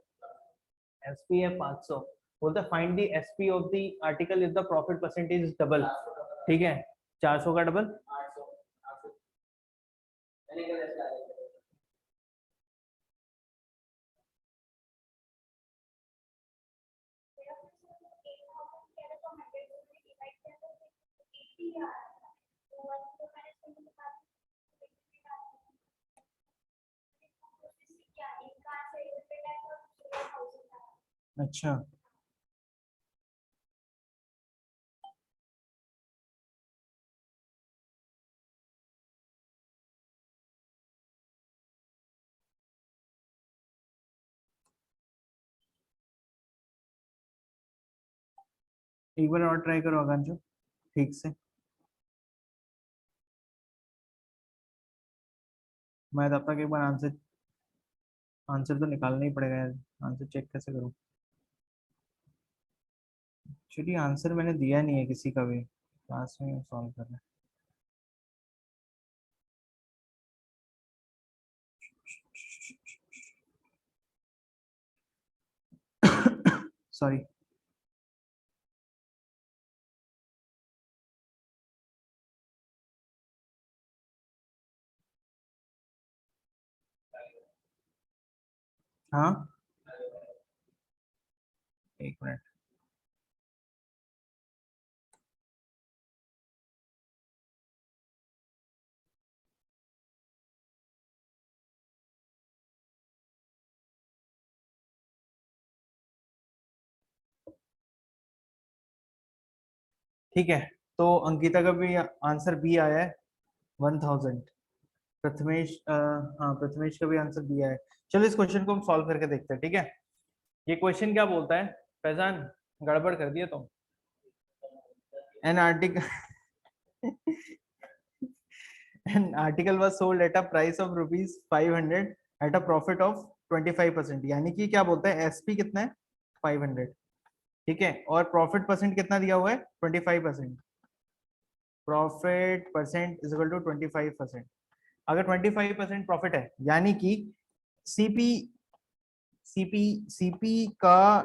एसपी है 500। बोलता है find the SP of the article if the profit percentage is double, ठीक है। 400 का डबल, अच्छा। एक बार और ट्राई करो आकांक्षा, ठीक से। मैं तब तक एक बार आंसर आंसर तो निकालना ही पड़ेगा यार। आंसर चेक कैसे करूं? एक्चुअली आंसर मैंने दिया नहीं है किसी का भी, क्लास में सॉल्व कर रहे हैं। सॉरी। हाँ, एक मिनट। ठीक है, तो अंकिता का भी आंसर बी आया है, 1000। प्रथमेश हाँ, प्रथमेश का भी आंसर बी आया है। चलो इस क्वेश्चन को हम सॉल्व करके देखते हैं, ठीक है। ये क्वेश्चन क्या बोलता है? फैजान, गड़बड़ कर दिया तुम। An article an article was sold at a price of rupees 500 at a profit of 25%। यानी कि क्या बोलता है, एसपी कितना है? 500, ठीक है, और प्रॉफिट परसेंट कितना दिया हुआ है? 25%। Profit percent is equal to 25%। अगर 25% प्रॉफिट है, यानी कि सीपी सीपी सीपी का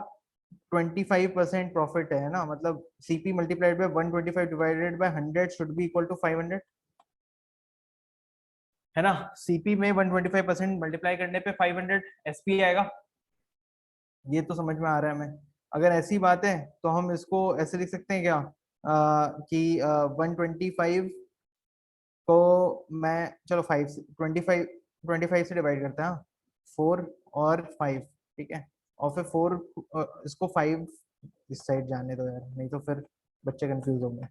25% प्रॉफिट है ना, मतलब CP multiplied by 125 divided by 100 should be equal to 500, है ना। सीपी में 125% मल्टीप्लाई करने पे 500 एसपी आएगा। ये तो समझ में आ रहा है हमें। अगर ऐसी बात है तो हम इसको ऐसे लिख सकते हैं क्या, कि 125 को मैं, चलो 5 से 25 से डिवाइड करते हैं, 4 और 5, ठीक है। और फिर 4, इसको 5 इस साइड जाने दो यार, नहीं तो फिर बच्चे कंफ्यूज होंगे।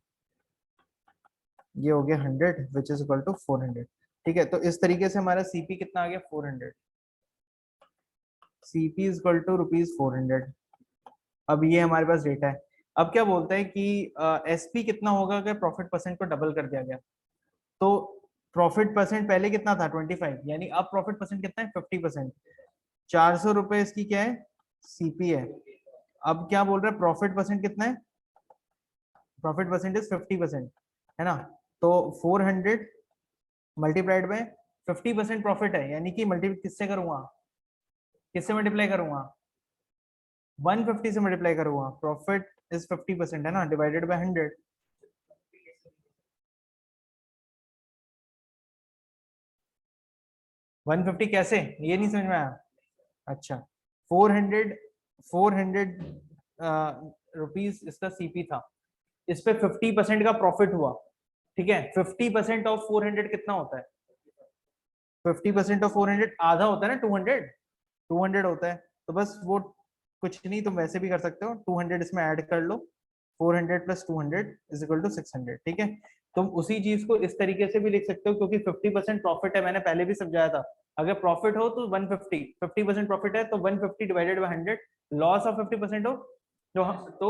ये हो गया 100 विच इज इक्वल टू 400। ठीक है, तो इस तरीके से हमारा सीपी कितना आ गया 400। CP is equal to ₹400। अब ये हमारे पास डेटा है। अब क्या बोलता है कि एसपी कितना होगा अगर प्रॉफिट परसेंट को डबल कर दिया गया। तो प्रॉफिट परसेंट पहले कितना था 25, यानी अब प्रॉफिट परसेंट कितना है 50%। 400 रुपए इसकी क्या है सीपी है। अब क्या बोल रहा है प्रॉफिट परसेंट कितना है, प्रॉफिट परसेंट इज 50%, है ना। तो 400 मल्टीप्लाइड बाय 50% प्रॉफिट है, यानी कि मल्टीप्लाई किससे करूंगा, किससे मल्टीप्लाई करूंगा 150 से मल्टीप्लाई करूंगा। प्रॉफिट इज 50% है ना, डिवाइडेड बाय 100। 150 कैसे, ये नहीं समझ में आया। अच्छा 400 400 रुपीज इसका सीपी था, इस पे 50% का प्रॉफिट हुआ। ठीक है, 50% ऑफ 400 कितना होता है, 50% ऑफ 400 आधा होता है ना 200, 200 होता है। तो बस वो कुछ नहीं, तुम वैसे भी कर सकते हो, 200 इसमें ऐड कर लो, 400 प्लस 200 इज इक्वल टू 600। ठीक है, तुम उसी चीज को इस तरीके से भी लिख सकते हो, क्योंकि 50% प्रॉफिट है, मैंने पहले भी समझाया था। अगर प्रॉफिट हो तो 150, 50% प्रॉफिट है तो 150 डिवाइडेड बाय 100, लॉस ऑफ 50% हो तो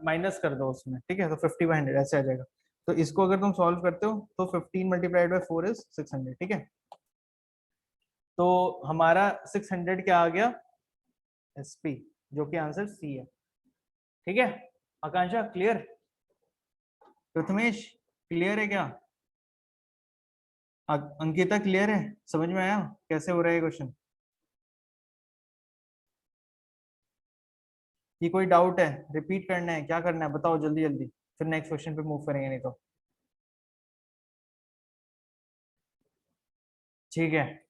माइनस कर दो उसमें। ठीक है, तो 50/100 ऐसे आ जाएगा। तो इसको अगर तुम सॉल्व करते हो तो 15 मल्टीप्लाइड बाय 4 इज 600। ठीक है, तो हमारा 600 क्या आ गया एसपी, जो कि आंसर सी है। ठीक है, आकांक्षा क्लियर, प्रथमेश क्लियर है क्या, अंकिता क्लियर है, समझ में आया कैसे हो रहा है क्वेश्चन, कि कोई डाउट है, रिपीट करना है, क्या करना है बताओ जल्दी जल्दी, फिर नेक्स्ट क्वेश्चन पे मूव करेंगे नहीं तो। ठीक है,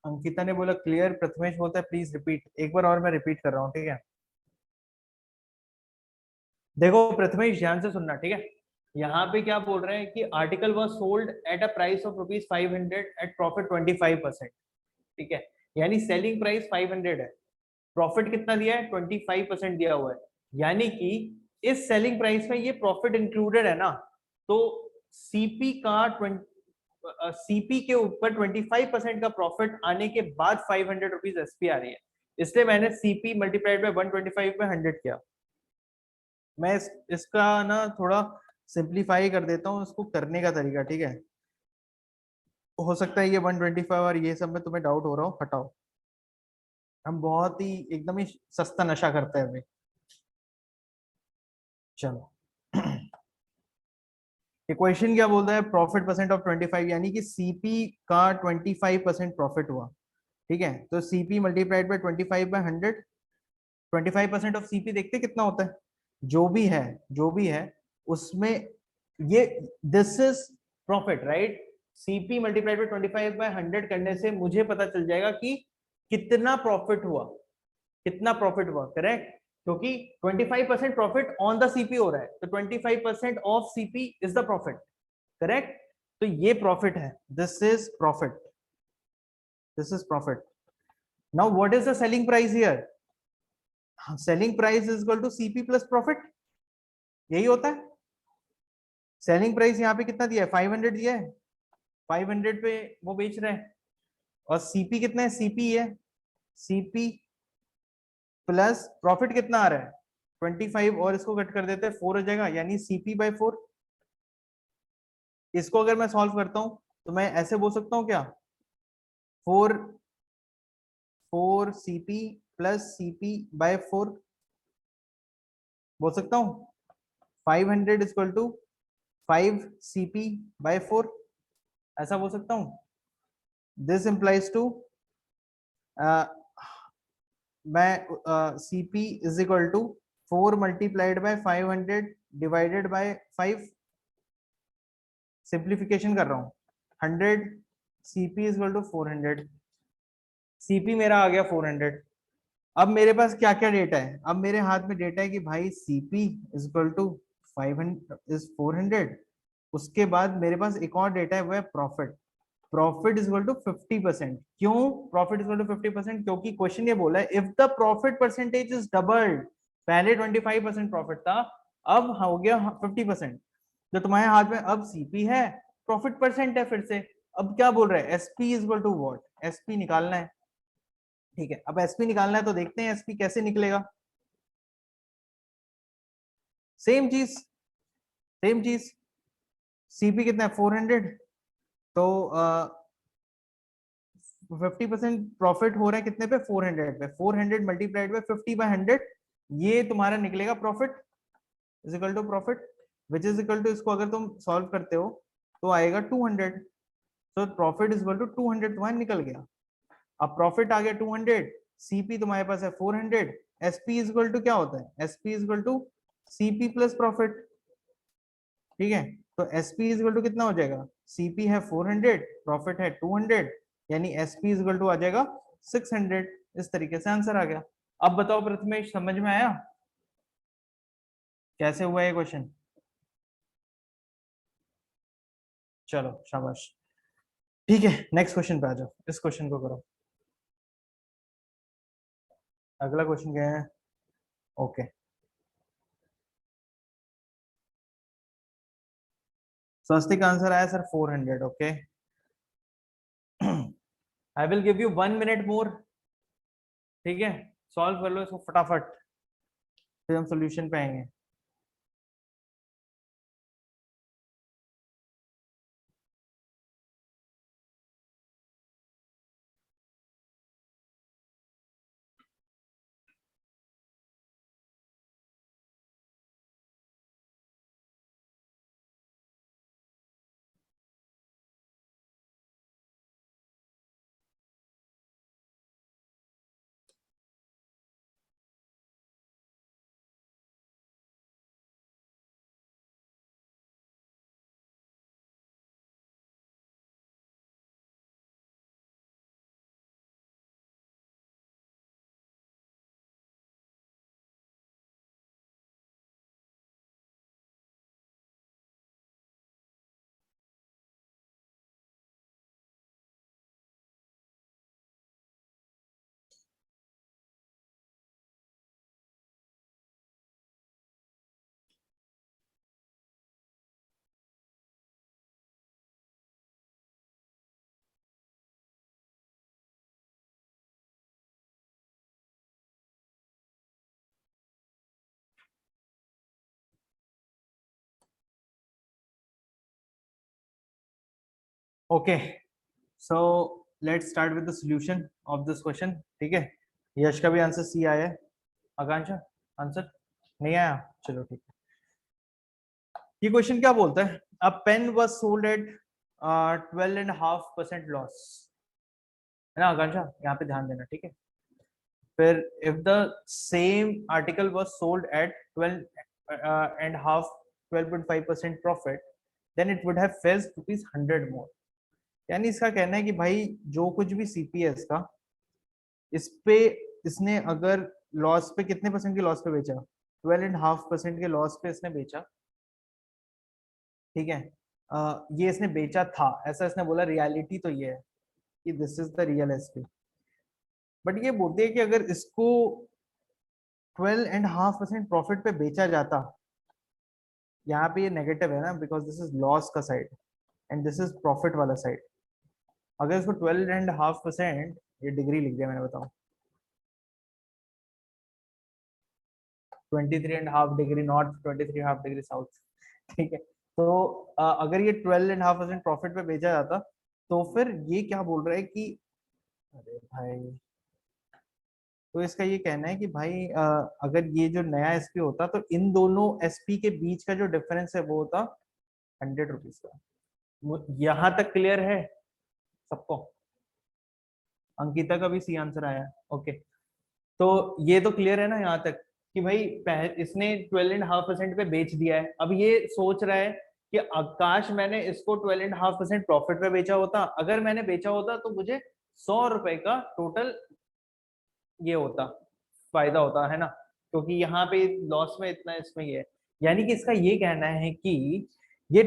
अंकिता ने बोला क्लियर, प्रथमेश बोलता है प्लीज रिपीट, एक बार और मैं रिपीट कर रहा हूँ। ठीक है, देखो प्रथमेश ध्यान से सुनना, ठीक है। यहाँ पे क्या बोल रहे हैं कि article was sold at a price of ₹500 at profit 25%। ठीक है, यानी सेलिंग प्राइस 500 है, प्रॉफिट कितना दिया है 25% दिया हुआ है, यानी कि इस सेलिंग प्राइस में ये प्रॉफिट इंक्लूडेड है ना। तो सीपी का 20 सीपी के ऊपर 25% का प्रॉफिट आने के बाद 500 रुपीज एसपी आ रही है, इसलिए मैंने सीपी मल्टीप्लाइड बाय 125 में 100 किया। मैं इसका ना थोड़ा सिंप्लीफाई कर देता हूँ इसको करने का तरीका। ठीक है, हो सकता है ये 125 और ये सब में तुम्हें डाउट हो रहा हो, हटाओ, हम बहुत ही एकदम ही सस्ता नशा करते हैं अभी। चलो ये क्वेश्चन क्या बोलता है, प्रॉफिट परसेंट ऑफ 25, यानी कि सीपी का 25% प्रॉफिट हुआ। ठीक है, तो CP multiplied bye 25/100, 25% of CP देखते कितना होता है, जो भी है, जो भी है उसमें ये this is profit right. CP multiplied bye 25/100 करने से मुझे पता चल जाएगा कि कितना प्रॉफिट हुआ, कितना प्रॉफिट हुआ, करेक्ट। क्योंकि 25% प्रॉफिट ऑन द सीपी हो रहा है, तो 25% of CP is the profit, correct. तो ये प्रॉफिट है, this is profit, this is profit. Now what is the selling price here, selling price is equal to CP plus profit, यही होता है। सेलिंग प्राइस यहाँ पे कितना दिया है 500 दिया है, 500 पे वो बेच रहे हैं, और सीपी कितना है, सीपी है, सीपी प्लस प्रॉफिट कितना आ रहा है 25, और इसको कट कर देते हैं 4 हो जाएगा, यानी सीपी बाय 4। इसको अगर मैं सॉल्व करता हूं तो मैं ऐसे बोल सकता हूँ क्या, 4 4 सीपी प्लस सीपी बाय 4 बोल सकता हूँ। 500 इक्वल टू 5 CP बाय 4, ऐसा बोल सकता हूँ। दिस इंप्लाइज टू मैं CP is equal to 4 multiplied by 500 divided by 5, simplification कर रहा हूँ, 100 CP is equal to 400, CP मेरा आ गया 400। अब मेरे पास क्या क्या डेटा है, अब मेरे हाथ में डेटा है कि भाई CP is equal to 500 is 400। उसके बाद मेरे पास एक और डेटा है, वो है profit. Profit is equal to 50%। क्यों प्रॉफिट इज इक्वल टू 50%? क्योंकि क्वेश्चन ये बोला है if the profit percentage is doubled, पहले 25% प्रॉफिट था, अब हो गया 50%। तो तुम्हारे हाथ में अब CP है, प्रॉफिट परसेंट है फिर से। अब क्या बोल रहे हैं, SP is equal to what, SP निकालना है। ठीक है, अब SP निकालना है तो देखते हैं SP कैसे निकलेगा। सेम चीज, सेम चीज, CP कितना है 400, तो 50% प्रॉफिट हो रहा है कितने पे, 400 पे, 400 मल्टीप्लाइड बाय 50/100, ये तुम्हारा निकलेगा profit is equal to profit, which is equal to, इसको अगर तुम सॉल्व करते हो तो आएगा 200। तो प्रॉफिट इज इक्वल टू 200 तुम्हारा निकल गया। अब प्रॉफिट आ गया 200, CP तुम्हारे पास है 400, SP इज इक्वल टू क्या होता है, SP is equal to CP plus profit. ठीक है, तो SP इज इक्वल टू कितना हो जाएगा, CP है 400, प्रॉफिट है 200, यानी SP इज इक्वल टू आ जाएगा 600। इस तरीके से आंसर आ गया। अब बताओ प्रथमेश, समझ में आया कैसे हुआ ये क्वेश्चन? चलो शाबाश। ठीक है, नेक्स्ट क्वेश्चन पे आ जाओ, इस क्वेश्चन को करो। अगला क्वेश्चन क्या है? ओके, स्वस्तिक आंसर आया sir 400। Okay, I will give you 1 minute मोर। ठीक है, सॉल्व कर लो इसको फटाफट, फिर हम सोल्यूशन पे आएंगे। Okay, so let's start with the solution of this question. ठीक है, यश का भी आंसर C आया है, आकांक्षा आंसर नहीं आया, चलो ठीक है। ये क्वेश्चन क्या बोलता है, a pen was sold at 12.5% loss, है ना आकांक्षा, यहाँ पे ध्यान देना। ठीक है, फिर if the same article was sold at 12.5% profit, then it would have fetched rupees 100 more. यानी इसका कहना है कि भाई जो कुछ भी CP है इसका, इस पे इसने अगर लॉस पे, कितने परसेंट के लॉस पे बेचा, 12.5% के लॉस पे इसने बेचा। ठीक है, ये इसने बेचा था, ऐसा इसने बोला, रियलिटी तो ये है कि this is the real SP। But ये बोलते हैं कि अगर इसको 12.5% प्रॉफिट पे बेचा जाता, यहाँ पे ये नेगेटिव है ना, बिकॉज दिस इज लॉस का side and this is profit वाला साइड। अगर इसको 12.5%, ये डिग्री लिख दिया मैंने, बताओ 23.5 डिग्री नॉर्थ, 23.5 डिग्री साउथ। ठीक है, तो अगर ये 12.5% प्रॉफिट पे बेचा जाता, तो फिर ये क्या बोल रहा है कि, अरे भाई, तो इसका ये कहना है कि भाई अगर ये जो नया SP होता तो इन दोनों SP के बीच का जो डिफरेंस है वो होता 100 रुपीज का। यहाँ तक क्लियर है सबको? अंकिता का भी C आंसर आया, ओके। तो ये तो क्लियर है ना यहाँ तक कि भाई इसने 12.5% पे बेच दिया है। अब ये सोच रहा है कि काश मैंने इसको 12.5% प्रॉफिट पे बेचा होता, अगर मैंने बेचा होता तो मुझे 100 रुपए का टोटल ये होता, फायदा होता है ना, क्योंकि यहाँ पे लॉस में इतना, इसमें ये है। यानी कि इसका ये कहना है कि ये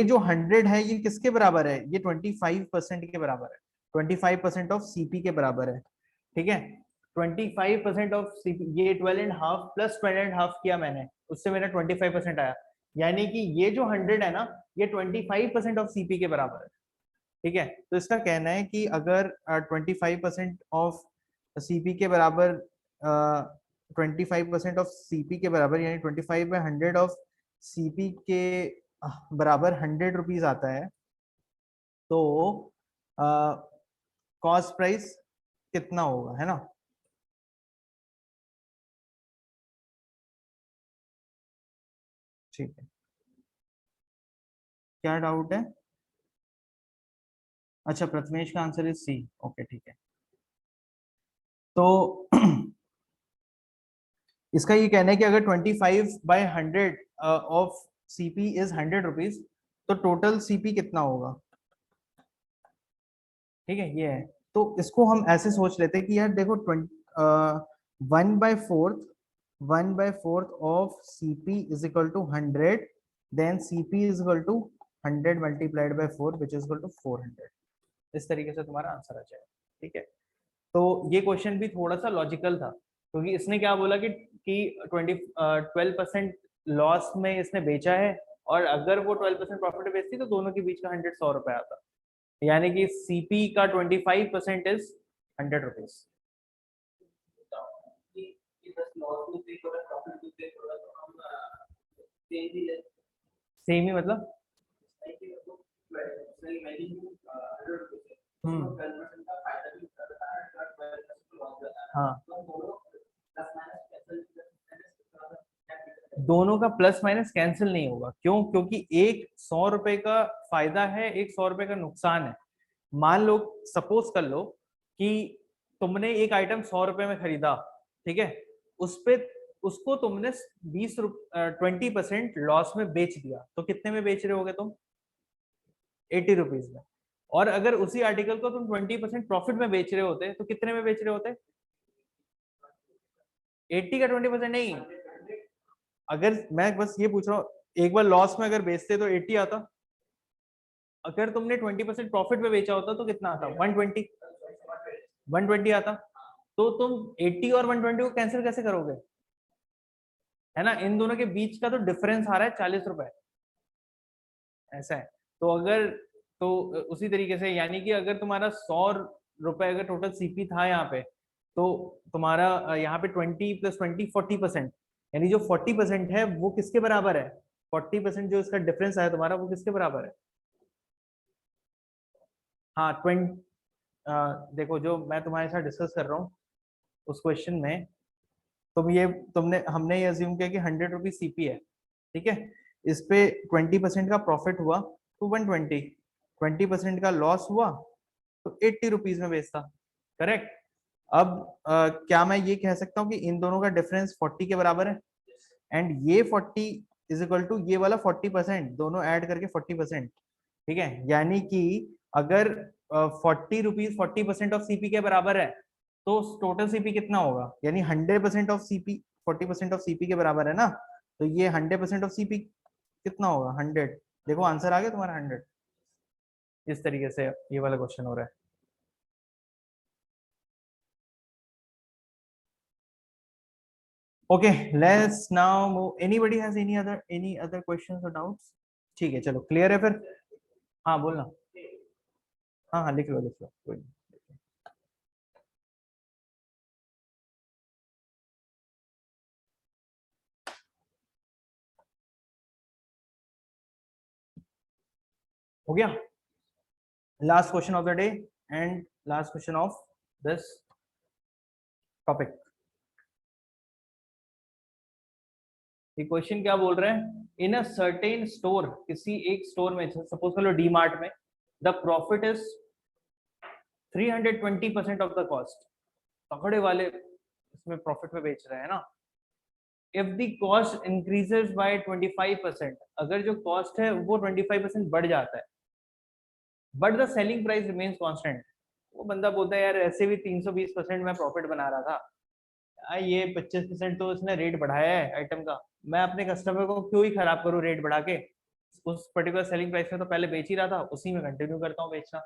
जो 100 है ये किसके बराबर है, ये 25% के बराबर है, 25% ऑफ सीपी के बराबर है, ठीक है। 25% ऑफ सीपी, ये 12.5 प्लस 12.5 किया मैंने, उससे मेरा 25% आया, यानी कि ये जो 100 है ना, ये 25% ऑफ सीपी के बराबर है, ठीक है। तो इसका कहना है कि अगर 25% ऑफ सीपी के बराबर, 25% ऑफ सीपी के बराबर, यानी 25/100 ऑफ सीपी के बराबर 100 रुपीज आता है, तो कॉस्ट प्राइस कितना होगा, है ना। ठीक है, क्या डाउट है? अच्छा, प्रथमेश का आंसर इज सी, ओके ठीक है। तो इसका ये कहना है कि अगर 25/100 ऑफ सीपी इज 100 रुपीज, तो टोटल सीपी कितना होगा, ठीक है, ये है। तो इसको हम ऐसे सोच लेते हैं कि यार देखो, 1/4 of CP is equal to 100, then CP is equal to 100 multiplied by 4 which is equal to 400। इस तरीके से तुम्हारा आंसर आ जाएगा, ठीक है। तो ये क्वेश्चन भी थोड़ा सा लॉजिकल था, क्योंकि इसने क्या बोला कि 12% लॉस में इसने बेचा है, और अगर वो 12% प्रॉफिट बेचती तो दोनों के बीच का 100 100 रुपए आता, यानी कि सीपी का 25% इज 100 रुपीज। सेम ही मतलब, हाँ, दोनों का प्लस माइनस कैंसिल नहीं होगा, क्यों? क्योंकि एक 100 रुपए का फायदा है, एक 100 रुपए का नुकसान है। मान लो, सपोज कर लो कि तुमने एक आइटम 100 रुपए में खरीदा, ठीक है, उस पे उसको तुमने 20% लॉस में बेच दिया, तो कितने में बेच रहे होगे तुम? 80 रुपीज में। और अगर उसी आर्टिकल को तुम 20% प्रॉफिट में बेच रहे होते तो कितने में बेच रहे होते? 80 का 20% नहीं, अगर मैं बस ये पूछ रहा हूँ, एक बार लॉस में अगर बेचते तो 80 आता, अगर तुमने 20% प्रॉफिट में बेचा होता तो कितना आता? 120 आता। तो तुम 80 और 120 को कैंसिल कैसे करोगे, है ना, इन दोनों के बीच का तो डिफरेंस आ रहा है 40 रुपए, ऐसा है। तो अगर, तो उसी तरीके से, यानी कि अगर तुम्हारा 100 रुपए अगर टोटल सीपी था यहाँ पे, तो तुम्हारा यहाँ पे 20 + 20 40%, यानी जो 40% है वो किसके बराबर है? 40% जो इसका डिफरेंस आया तुम्हारा, वो किसके बराबर है? हाँ, 20, देखो जो मैं तुम्हारे साथ डिस्कस कर रहा हूँ उस क्वेश्चन में, तुमने हमने ये अज्यूम किया कि 100 रुपीज सीपी है, ठीक है, इस पे 20% का प्रॉफिट हुआ तो 120, 20% का लॉस हुआ तो 80 रुपीज में बेचता, करेक्ट। अब क्या मैं ये कह सकता हूँ कि इन दोनों का डिफरेंस 40 के बराबर है, एंड ये 40 इज इक्वल टू ये वाला 40%, दोनों ऐड करके 40%, ठीक है। यानी कि अगर 40 रुपीज 40% ऑफ सीपी के बराबर है, तो टोटल सीपी कितना होगा, यानी 100% ऑफ सीपी 40% ऑफ सीपी के बराबर है ना, तो ये 100% ऑफ सीपी कितना होगा? 100। देखो आंसर आ गया तुम्हारा 100। इस तरीके से ये वाला क्वेश्चन हो रहा है। Okay, let's now move, anybody has any other questions और डाउट्स? ठीक है, चलो क्लियर है फिर। हाँ बोलना। हाँ हाँ, लिख लो लिख लो, कोई नहीं। हो गया, last question of the day and last question of this topic. ये क्वेश्चन क्या बोल रहे हैं? इन अ सर्टेन स्टोर, किसी एक स्टोर में, सपोज कर लो डी मार्ट में, the profit is 320% of the cost. तगड़े वाले इसमें प्रॉफिट में बेच रहे हैं ना। If the cost increases by 25%, अगर जो कॉस्ट है वो 25% बढ़ जाता है, but the selling price remains constant, वो बंदा बोलता है यार ऐसे भी 320% मैं प्रॉफिट बना रहा था, ये 25% तो उसने रेट बढ़ाया है आइटम का, मैं अपने कस्टमर को क्यों ही खराब करूं रेट बढ़ा के, उस पर्टिकुलर सेलिंग प्राइस में तो पहले बेच ही रहा था, उसी में कंटिन्यू करता हूँ बेचना।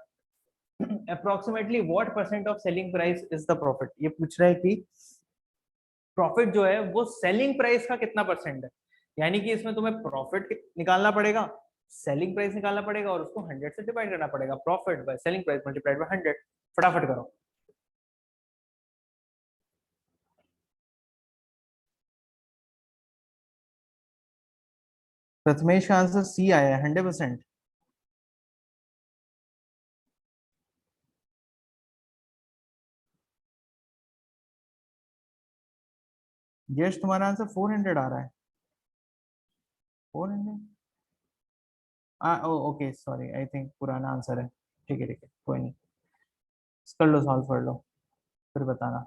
Approximately what percent of selling price is the profit, ये पूछ रहा है कि प्रॉफिट जो है वो सेलिंग प्राइस का कितना परसेंट है, यानी कि इसमें तुम्हें प्रॉफिट निकालना पड़ेगा, सेलिंग प्राइस निकालना पड़ेगा और उसको 100 से डिवाइड करना पड़ेगा, profit by selling price multiplied by 100। फटाफट करो। प्रथमेश का आंसर सी आया है 100%। यश तुम्हारा आंसर 400 आ रहा है। 400 ओके सॉरी, आई थिंक पुराना आंसर है। ठीक है कोई नहीं, कर लो सॉल्व कर लो फिर बताना।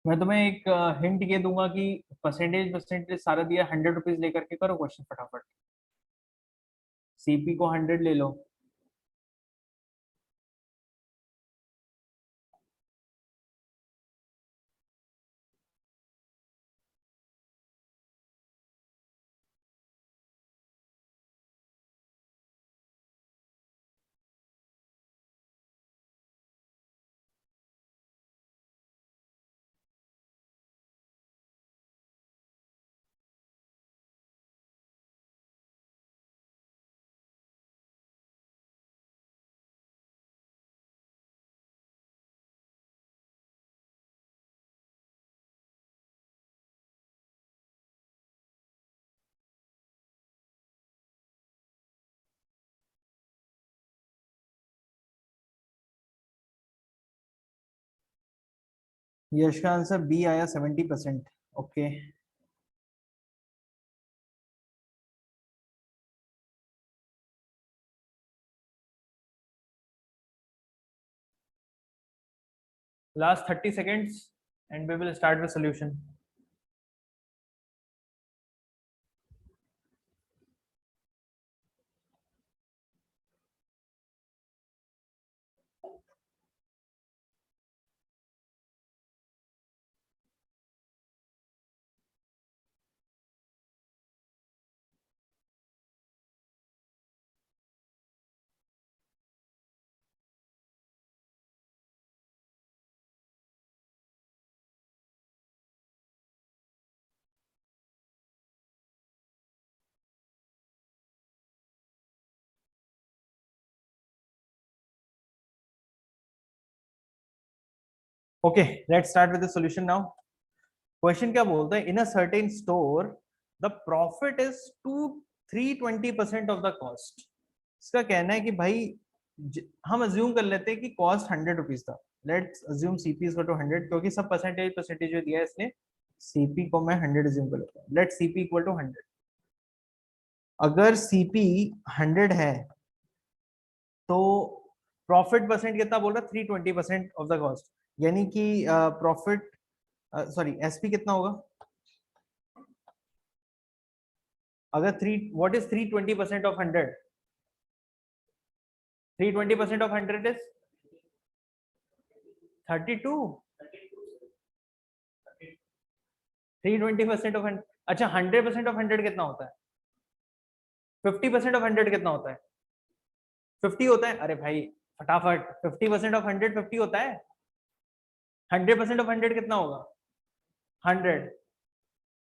मैं तुम्हें एक हिंट ये दूंगा कि परसेंटेज परसेंटेज सारा दिया, 100 रुपीज लेकर के करो क्वेश्चन फटाफट। सीपी को 100 ले लो। यश का आंसर बी आया 70%। Okay last 30 seconds and we will start the solution. Okay, let's start with the solution now. Question क्या बोलता है, in a certain store the profit is 320% of the cost. इसका कहना है कि भाई हम अज्यूम कर लेते हैं कि कॉस्ट 100 रुपीज था, let's assume CP is to 100, क्योंकि सब परसेंटेज परसेंटेज जो दिया है इसने, सीपी को मैं 100 अज्यूम कर लेता हूँ, लेट सीपी इक्वल टू 100। अगर सीपी 100 है तो प्रॉफिट परसेंट कितना बोल रहा है, 320% ऑफ द कॉस्ट, यानी कि प्रॉफिट सॉरी एसपी कितना होगा, अगर 320% ऑफ 100, 320% ऑफ 100 इज 32। 320% ऑफ 100, अच्छा 100% ऑफ 100 कितना होता है, 50% ऑफ 100 कितना होता है, 50 होता है। अरे भाई फटाफट, 50% ऑफ 100 50 होता है, 100% ऑफ 100 कितना होगा 100,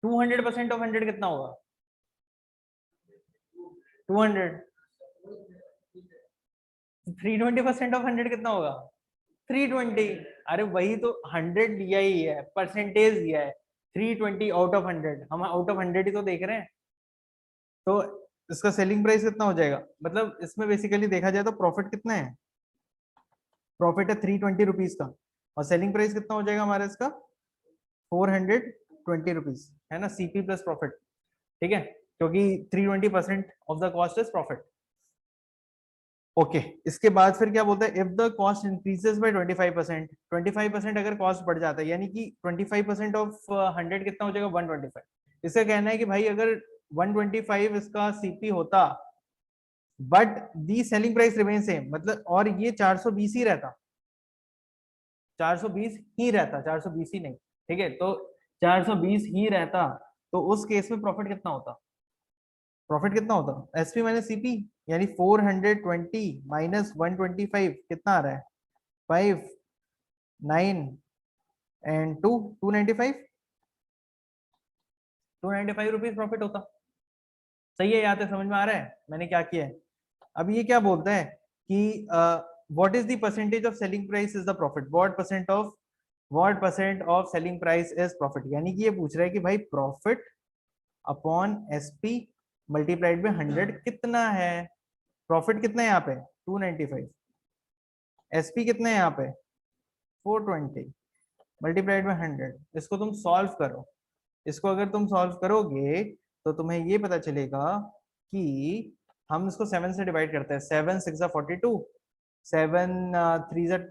200% ऑफ 100 कितना होगा 200, 320% ऑफ 100 कितना होगा 320। अरे वही तो 100 दिया ही है, परसेंटेज दिया है 320 आउट ऑफ 100, हम आउट ऑफ 100 ही तो देख रहे हैं। तो इसका सेलिंग प्राइस कितना हो जाएगा, मतलब इसमें बेसिकली देखा जाए तो प्रॉफिट कितना है, प्रॉफिट है 320 का, और सेलिंग प्राइस कितना हो जाएगा हमारा इसका 420 रुपीज, है ना, सीपी प्लस प्रॉफिट। ठीक है, क्योंकि 320% of the cost is profit. Okay, इसके बाद फिर क्या बोलता है, if the cost increases by 25%, 25% अगर कॉस्ट बढ़ जाता है, यानी कि 25% ऑफ 100 कितना हो जाएगा 125। इसका कहना है कि भाई अगर 125 इसका सीपी होता, but the selling price remain same, मतलब और ये 420 ही रहता, 420 ही रहता, 420 ही नहीं। ठीक है, तो 420 ही रहता, तो उस केस में प्रॉफिट कितना होता, प्रॉफिट कितना होता, एसपी माइनस सीपी, यानी 420 माइनस 125 कितना आ रहा है, 5 9 एंड 2 295, 295 रुपीज प्रॉफिट होता। सही है, यहाँ तक समझ में आ रहा है मैंने क्या किया है। अब ये क्या बोलता है कि what is the percentage of selling price is the profit, what percent of selling price is profit, यानी कि ये पूछ रहा है कि भाई profit upon SP multiplied by 100 कितना है, प्रॉफिट कितना है यहाँ पे 295, एसपी कितना है यहाँ पे 420 मल्टीप्लाइड बाय 100। इसको तुम सॉल्व करो, इसको अगर तुम सॉल्व करोगे तो तुम्हें ये पता चलेगा कि हम इसको 7 से डिवाइड करते हैं, 7 6 42, 7 3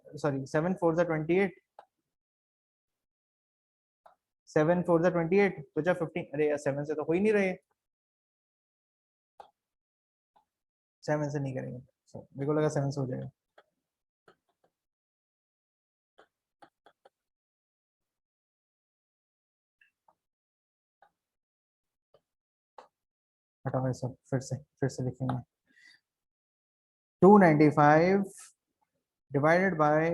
सॉरी 7 4 28, 7 4 28 बचा 15, अरे यार 7 से तो हो ही नहीं रहे, 7 से नहीं करेंगे, मेरे को लगा 7 से हो जाएगा। हटाओ सब, फिर से लिखेंगे, 295 डिवाइडेड बाय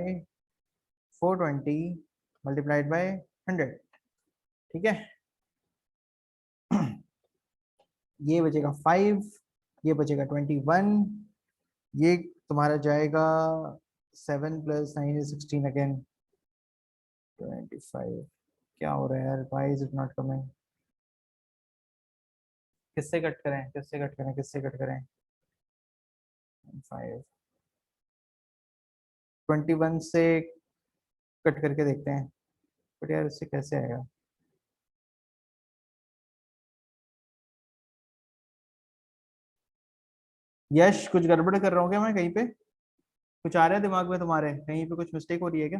420 मल्टीप्लाइड बाय 100। ठीक है, ये बचेगा 5, ये बचेगा 21, ये तुम्हारा जाएगा 7 + 9 = 16 अगेन 25। क्या हो रहा है यार, why is it not coming, किससे कट करें, किससे कट करें, किससे कट करें, 5 21 से कट करके देखते हैं, बट यार इससे कैसे आएगा, यश कुछ गड़बड़ कर रहा हूँ क्या मैं कहीं पे, कुछ आ रहा है दिमाग में तुम्हारे, कहीं पे कुछ मिस्टेक हो रही है क्या,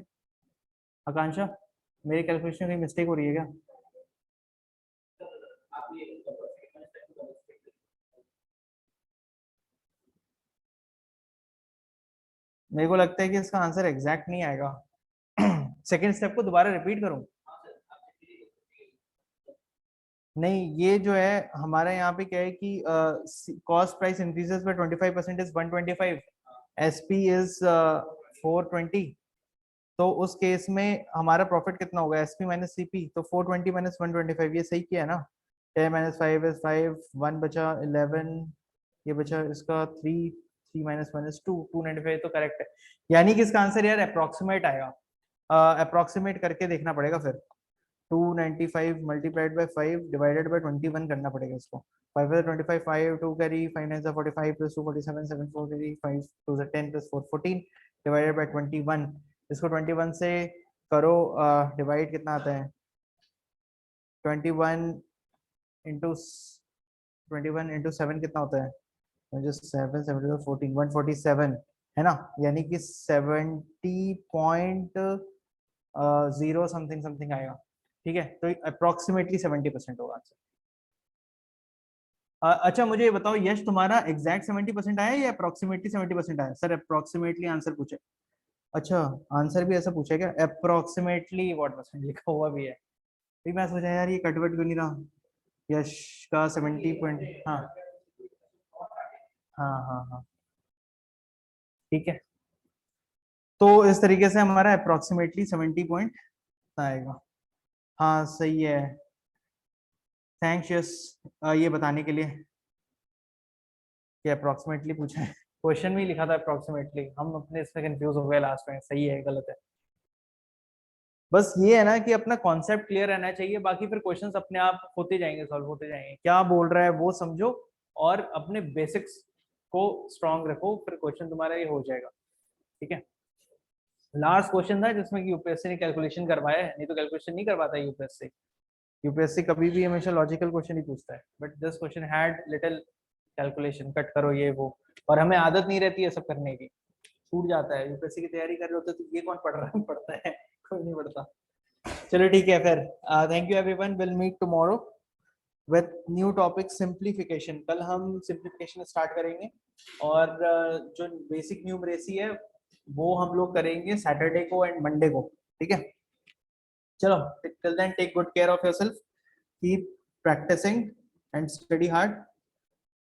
आकांक्षा मेरी कैलकुलेशन में मिस्टेक हो रही है क्या। मेरे को लगता है कि इसका आंसर एग्जैक्ट नहीं आएगा। सेकेंड स्टेप को दोबारा रिपीट करूं, नहीं ये जो है हमारा यहाँ पे क्या है कि cost price increases by 25% is 125, SP is 420, तो उस केस में हमारा प्रॉफिट कितना होगा, एसपी माइनस सीपी, तो 420 माइनस 125, ये सही किया है ना, 10 माइनस 5 इज 5, 1 बचा 11, ये बचा इसका 3, 3 माइनस 1 इज 2, 295 तो करेक्ट है, यानी कि इसका आंसर यार अप्रोक्सीमेट आएगा, अप्रोक्सीमेट करके देखना पड़ेगा फिर, 295 मल्टीप्लाइड बाय 5 डिवाइडेड बाय 21 करना पड़ेगा इसको, 5 is 25, 5 2 carry, 5 9 is 45 plus 2 47, 7 4 carry, 5 2 is 10 plus 4 14 divided by 21, इसको 21 से करो डिवाइड, कितना आता है 21 इंटू 7 कितना होता है, जो 7 7 14 147 है ना, यानी कि 70.0 समथिंग समथिंग आएगा। ठीक है, तो अप्रोक्सीमेटली 70% होगा आंसर। अच्छा मुझे ये बताओ यश, तुम्हारा एग्जैक्ट 70% आया या अप्रोक्सीमेटली 70% आया, सर अप्रोक्सीमेटली आंसर पूछे, अच्छा आंसर भी ऐसा पूछा क्या, अप्रोक्सीमेटली व्हाट परसेंट लिखा हुआ भी है, फिर मैं सोचा यार ये कटवट क्यों नहीं रहा, यश का 70 पॉइंट, हाँ हाँ हाँ हाँ ठीक है, तो इस तरीके से हमारा अप्रोक्सीमेटली 70 पॉइंट आएगा। हाँ सही है, थैंक्स यस ये बताने के लिए कि अप्रोक्सीमेटली पूछा है। क्वेश्चन में ही लिखा था अप्रोक्सीमेटली, हम अपने इसमें कंफ्यूज हो गए लास्ट में, सही है गलत है। बस ये है ना कि अपना कॉन्सेप्ट क्लियर रहना चाहिए, बाकी फिर क्वेश्चंस अपने आप होते जाएंगे, सॉल्व होते जाएंगे। क्या बोल रहा है वो समझो और अपने बेसिक्स को स्ट्रांग रखो, फिर क्वेश्चन तुम्हारा ये हो जाएगा। ठीक है, लास्ट क्वेश्चन था जिसमें कि यूपीएससी ने कैलकुलेशन करवाया है, नहीं तो कैलकुलेशन नहीं करवाता यूपीएससी। यूपीएससी कभी भी हमेशा लॉजिकल क्वेश्चन ही पूछता है, but this question had little calculation, cut करो ये वो, और हमें आदत नहीं रहती है सब करने की, छूट जाता है। यूपीएससी की तैयारी कर रहे होते तो ये कौन पढ़ रहा है, पढ़ता है कोई नहीं पढ़ता। चलो ठीक है फिर, thank you everyone, will meet tomorrow with new topic simplification. कल हम सिंप्लीफिकेशन स्टार्ट करेंगे, और जो बेसिक न्यूमरेसी है वो हम लोग करेंगे सैटरडे को एंड मंडे को। ठीक है, चलो till then take good care of yourself, keep practicing and study hard.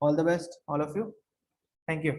All the best all of you, thank you.